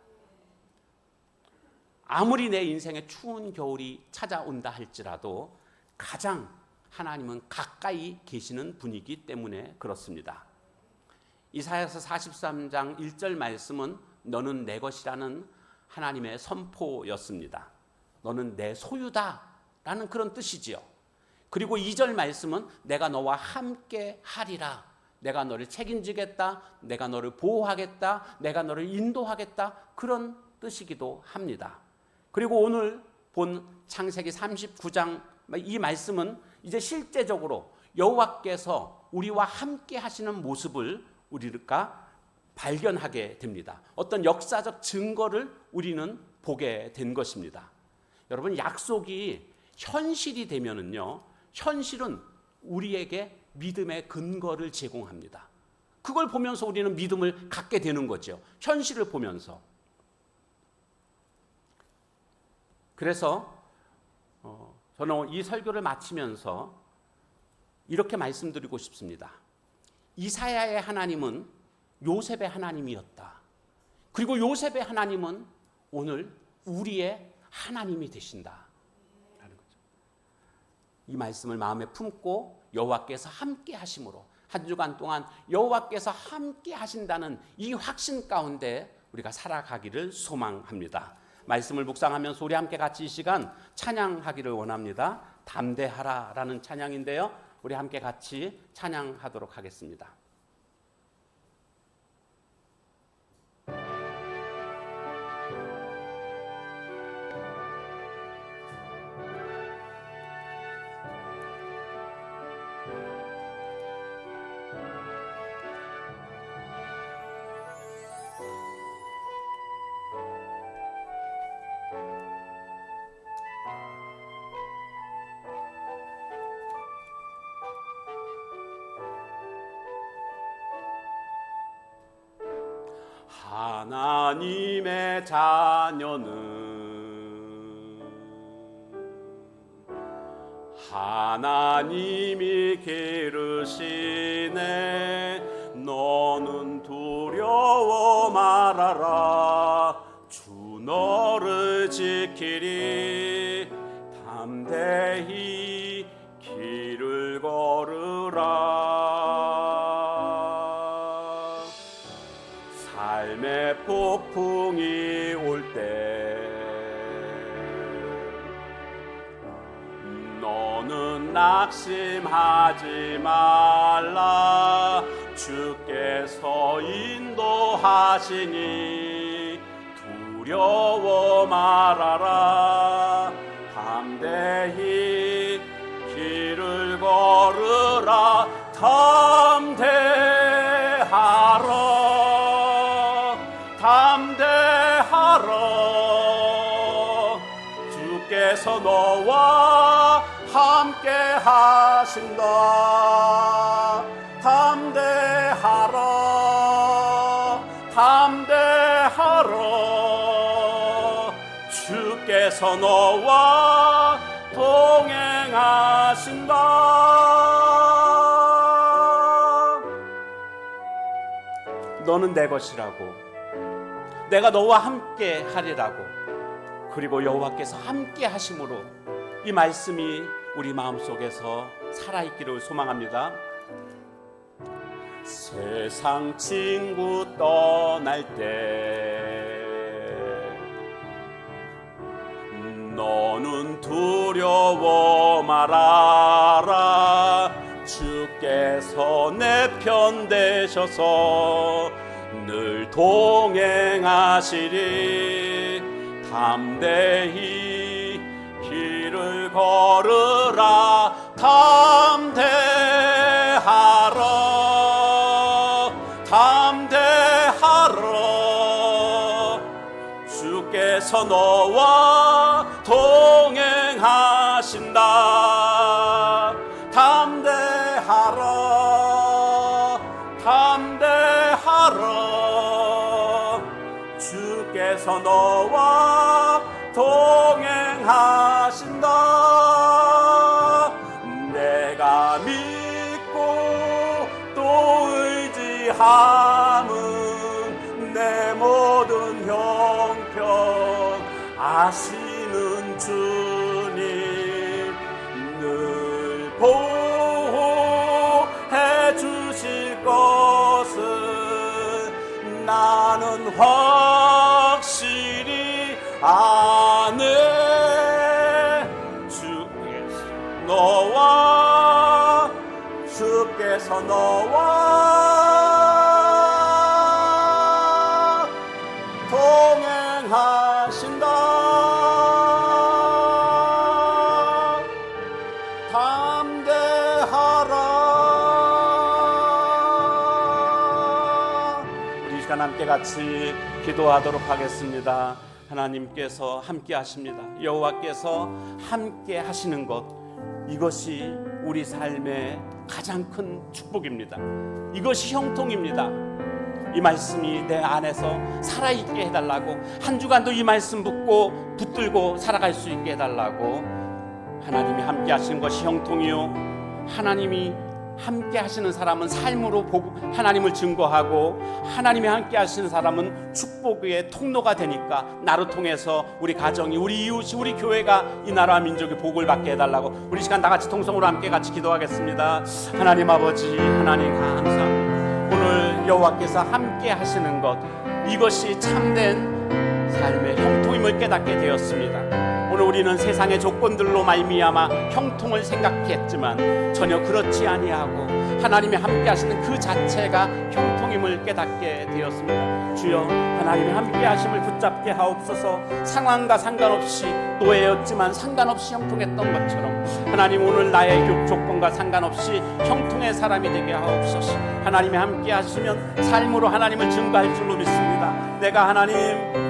아무리 내 인생에 추운 겨울이 찾아온다 할지라도 가장 하나님은 가까이 계시는 분이기 때문에 그렇습니다. 이사야서 43장 1절 말씀은 너는 내 것이라는 하나님의 선포였습니다. 너는 내 소유다 라는 그런 뜻이지요. 그리고 2절 말씀은 내가 너와 함께 하리라. 내가 너를 책임지겠다. 내가 너를 보호하겠다. 내가 너를 인도하겠다. 그런 뜻이기도 합니다. 그리고 오늘 본 창세기 39장 이 말씀은 이제 실제적으로 여호와께서 우리와 함께 하시는 모습을 우리가 발견하게 됩니다. 어떤 역사적 증거를 우리는 보게 된 것입니다. 여러분, 약속이 현실이 되면은요, 현실은 우리에게 믿음의 근거를 제공합니다. 그걸 보면서 우리는 믿음을 갖게 되는 거죠. 현실을 보면서. 그래서 저는 이 설교를 마치면서 이렇게 말씀드리고 싶습니다. 이사야의 하나님은 요셉의 하나님이었다. 그리고 요셉의 하나님은 오늘 우리의 하나님이 되신다. 이 말씀을 마음에 품고 여호와께서 함께 하심으로 한 주간 동안 여호와께서 함께 하신다는 이 확신 가운데 우리가 살아가기를 소망합니다. 말씀을 묵상하면서 우리 함께 같이 이 시간 찬양하기를 원합니다. 담대하라라는 찬양인데요. 우리 함께 같이 찬양하도록 하겠습니다. 하나님의 자녀는 하나님이 기르시네. 너는 두려워 말아라. 주 너를 지키리. 담대히 길을 걸으라. 삶의 폭풍이 올 때 너는 낙심하지 말라. 주께서 인도하시니 두려워 말아라. 담대히 길을 걸으라. 담대하라. 주께서 너와 함께 하신다. 담대하라. 주께서 너와 동행하신다. 너는 내 것이라고, 내가 너와 함께 하리라고, 그리고 여호와께서 함께 하심으로 이 말씀이 우리 마음속에서 살아있기를 소망합니다. 세상 친구 떠날 때 너는 두려워 말아라. 주께서 내 편 되셔서 늘 동행하시리. 담대히 길을 걸으라. 담대하라. 담대하라. 주께서 너와 동행하신다. 담대하라. 담대하라. 주께서 너와 동행하신다. 내가 믿고 또 의지함은 내 모든 형편 아시는 주님 늘 보호해 주실 것은 나는 확실히 아네. 주께서 너와 동행하신다. 담대하라. 우리 이 시간 함께 같이 기도하도록 하겠습니다. 하나님께서 함께 하십니다. 여호와께서 함께 하시는 것, 이것이 우리 삶의 가장 큰 축복입니다. 이것이 형통입니다. 이 말씀이 내 안에서 살아있게 해달라고, 한 주간도 이 말씀 붙들고 살아갈 수 있게 해달라고. 하나님이 함께 하시는 것이 형통이요, 하나님이 함께 하시는 사람은 삶으로 하나님을 증거하고, 하나님이 함께 하시는 사람은 축복의 통로가 되니까 나를 통해서 우리 가정이, 우리 이웃이, 우리 교회가 이 나라와 민족의 복을 받게 해달라고. 우리 시간 다 같이 통성으로 함께 같이 기도하겠습니다. 하나님 아버지, 하나님 감사합니다. 오늘 여호와께서 함께 하시는 것, 이것이 참된 삶의 형통임을 깨닫게 되었습니다. 오늘 우리는 세상의 조건들로 말미암아 형통을 생각했지만 전혀 그렇지 아니하고 하나님이 함께 하시는 그 자체가 형통임을 깨닫게 되었습니다. 주여, 하나님이 함께 하심을 붙잡게 하옵소서. 상황과 상관없이 노예였지만 상관없이 형통했던 것처럼 하나님 오늘 나의 조건과 상관없이 형통의 사람이 되게 하옵소서. 하나님이 함께 하시면 삶으로 하나님을 증거할 줄로 믿습니다. 내가 하나님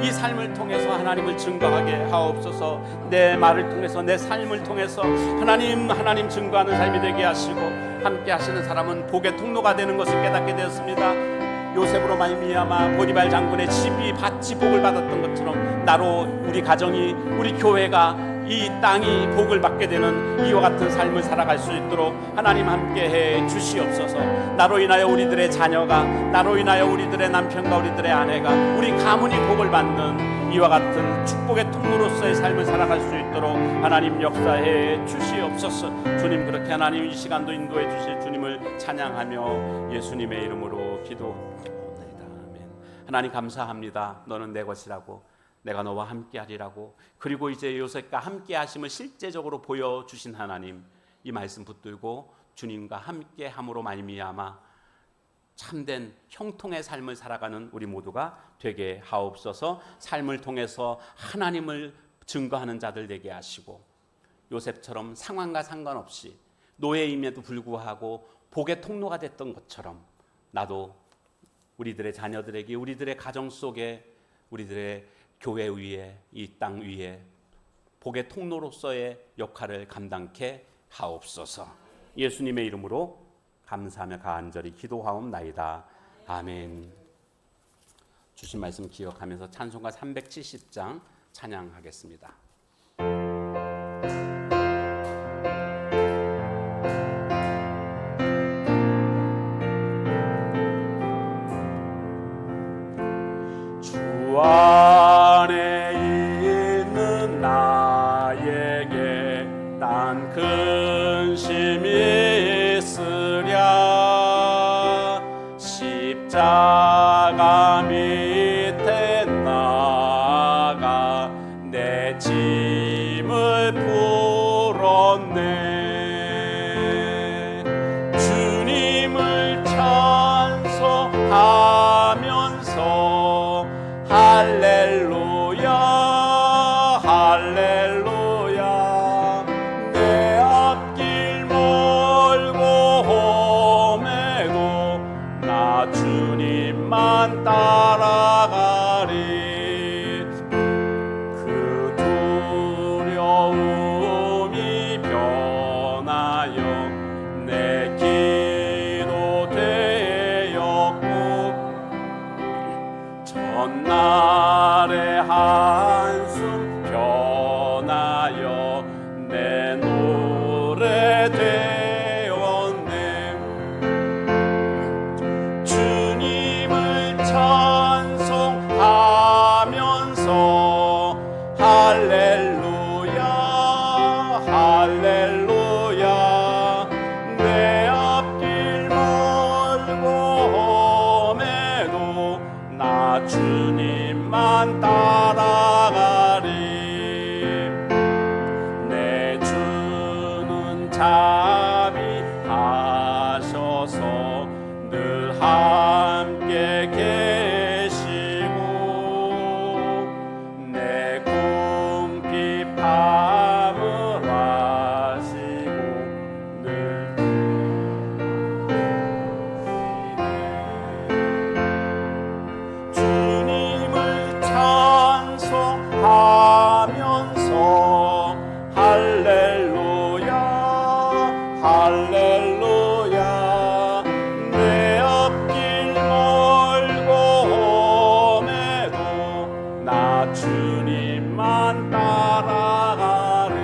이 삶을 통해서 하나님을 증거하게 하옵소서. 내 말을 통해서, 내 삶을 통해서 하나님 증거하는 삶이 되게 하시고, 함께 하시는 사람은 복의 통로가 되는 것을 깨닫게 되었습니다. 요셉으로 말미암아 보디발 장군의 집이 밭이 복을 받았던 것처럼 나로 우리 가정이, 우리 교회가, 이 땅이 복을 받게 되는 이와 같은 삶을 살아갈 수 있도록 하나님 함께해 주시옵소서. 나로 인하여 우리들의 자녀가, 나로 인하여 우리들의 남편과 우리들의 아내가, 우리 가문이 복을 받는 이와 같은 축복의 통로로서의 삶을 살아갈 수 있도록 하나님 역사해 주시옵소서. 주님, 그렇게 하나님 이 시간도 인도해 주실 주님을 찬양하며 예수님의 이름으로 기도합니다. 아멘. 하나님 감사합니다. 너는 내 것이라고, 내가 너와 함께하리라고, 그리고 이제 요셉과 함께하심을 실제적으로 보여주신 하나님, 이 말씀 붙들고 주님과 함께함으로 말미암아 참된 형통의 삶을 살아가는 우리 모두가 되게 하옵소서. 삶을 통해서 하나님을 증거하는 자들 되게 하시고, 요셉처럼 상황과 상관없이 노예임에도 불구하고 복의 통로가 됐던 것처럼 나도 우리들의 자녀들에게, 우리들의 가정 속에, 우리들의 교회 위에, 이 땅 위에 복의 통로로서의 역할을 감당케 하옵소서. 예수님의 이름으로 감사하며 간절히 기도하옵나이다. 아멘. 주신 말씀 기억하면서 찬송가 370장 찬양하겠습니다. 주 안에 있는 나에게 난 근심이 있으랴. 십자가 밑에 나가 내 짐을 풀었네. 주님을 나 주님만 따라가리. 그 두려움이 변하여 내 기도 되었고, 전날의 한숨 변하여 내 노래 되었네. 주님을 찬송하면서 할렐루야 할렐루야. 내 앞길 멀고 험해도 나 주님만 따라가리. 내 주는 자비하셔서 늘 함께 계시고, 내 궁핍함을 아시고 늘 주님을 찬송하면서 할렐루야 할렐루야. 내 앞길 멀고 험해도 나 주님만 따라가리.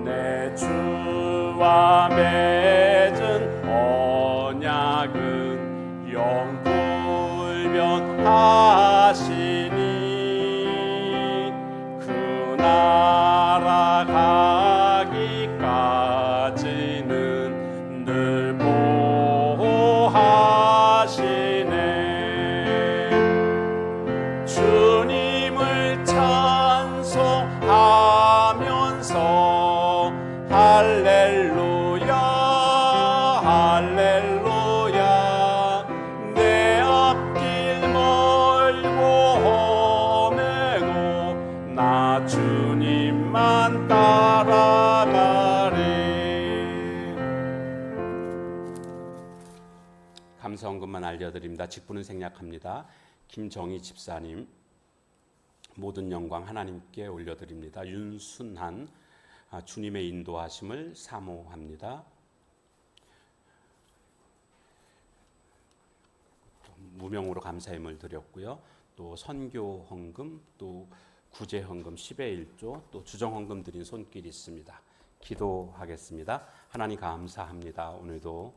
내 주와 맺은 언약은 영불변하시니, 그 나라 가기까지는 늘 보호하시네. 주님을 찬송하면서 할렐루야 할렐루야. 내 앞길 멀고 험해도 나 주님만 따라가리. 감사헌금만 알려드립니다. 직분은 생략합니다. 김정희 집사님, 모든 영광 하나님께 올려드립니다. 윤순한, 주님의 인도하심을 사모합니다. 무명으로 감사임을 드렸고요. 또 선교 헌금, 또 구제 헌금 10의 1조, 또 주정 헌금 드린 손길이 있습니다. 기도하겠습니다. 하나님 감사합니다. 오늘도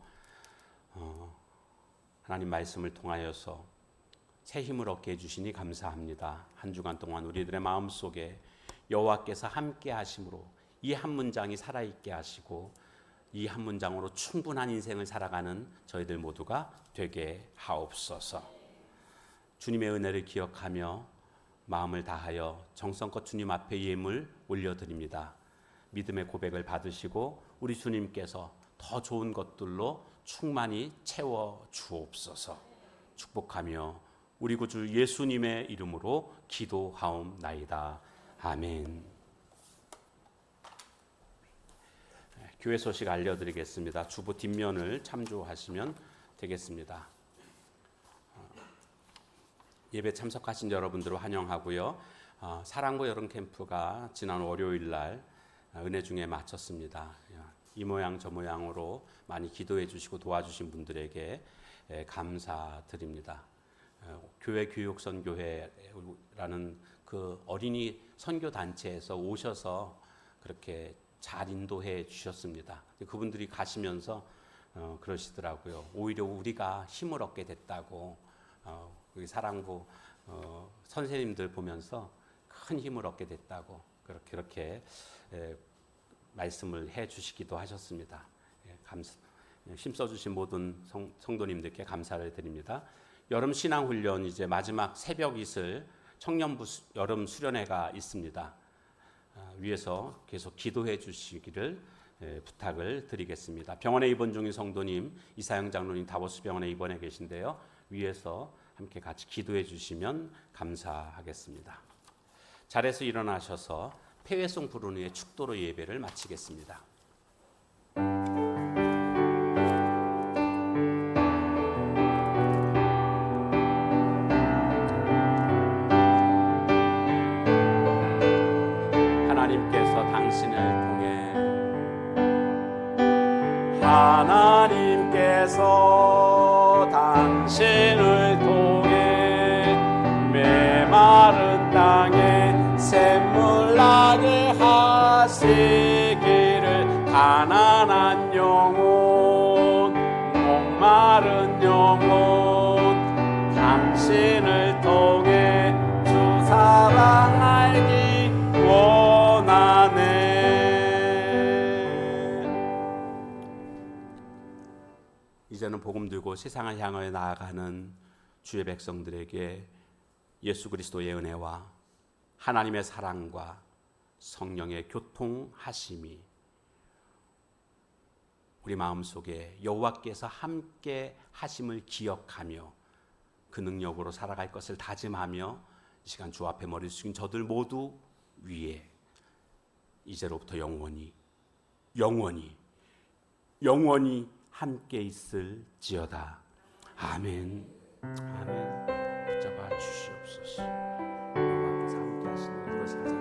하나님 말씀을 통하여서 새 힘을 얻게 해주시니 감사합니다. 한 주간 동안 우리들의 마음속에 여호와께서 함께 하심으로 이 한 문장이 살아있게 하시고, 이 한 문장으로 충분한 인생을 살아가는 저희들 모두가 되게 하옵소서. 주님의 은혜를 기억하며 마음을 다하여 정성껏 주님 앞에 예물 올려드립니다. 믿음의 고백을 받으시고 우리 주님께서 더 좋은 것들로 충만히 채워 주옵소서. 축복하며 우리 구주 예수님의 이름으로 기도하옵나이다. 아멘. 교회 소식 알려드리겠습니다. 주보 뒷면을 참조하시면 되겠습니다. 예배 참석하신 여러분들을 환영하고요. 사랑고 여름 캠프가 지난 월요일 날 은혜 중에 마쳤습니다. 이 모양 저 모양으로 많이 기도해 주시고 도와주신 분들에게 감사드립니다. 교회 교육선교회라는 그 어린이 선교 단체에서 오셔서 그렇게 잘 인도해 주셨습니다. 그분들이 가시면서 그러시더라고요. 오히려 우리가 힘을 얻게 됐다고, 사랑고 선생님들 보면서 큰 힘을 얻게 됐다고 그렇게 말씀을 해 주시기도 하셨습니다. 힘써주신 모든 성도님들께 감사를 드립니다. 여름 신앙훈련 이제 마지막 새벽 이슬 청년부 여름 수련회가 있습니다. 위에서 계속 기도해 주시기를 부탁을 드리겠습니다. 병원에 입원 중인 성도님, 이사영 장로님 다보스 병원에 입원해 계신데요. 위에서 함께 같이 기도해 주시면 감사하겠습니다. 자리에서 일어나셔서 폐회송 부른 후에 축도로 예배를 마치겠습니다. 당신을 통해 하나님께서 당신을 통해 메마른 땅에 샘물 나게 하시기를 가난한 영혼 목마른 영혼 당신을 통해 주 사랑 알기 원하네. 이제는 복음 들고 세상을 향하여 나아가는 주의 백성들에게 예수 그리스도의 은혜와 하나님의 사랑과 성령의 교통하심이 우리 마음속에 여호와께서 함께 하심을 기억하며 그 능력으로 살아갈 것을 다짐하며 이 시간 주 앞에 머리 숙인 저들 모두 위에 이제로부터 영원히 함께 있을지어다. 아멘. 아멘. 붙잡아 주시옵소서. 여호와께서 함께 하시는 이것을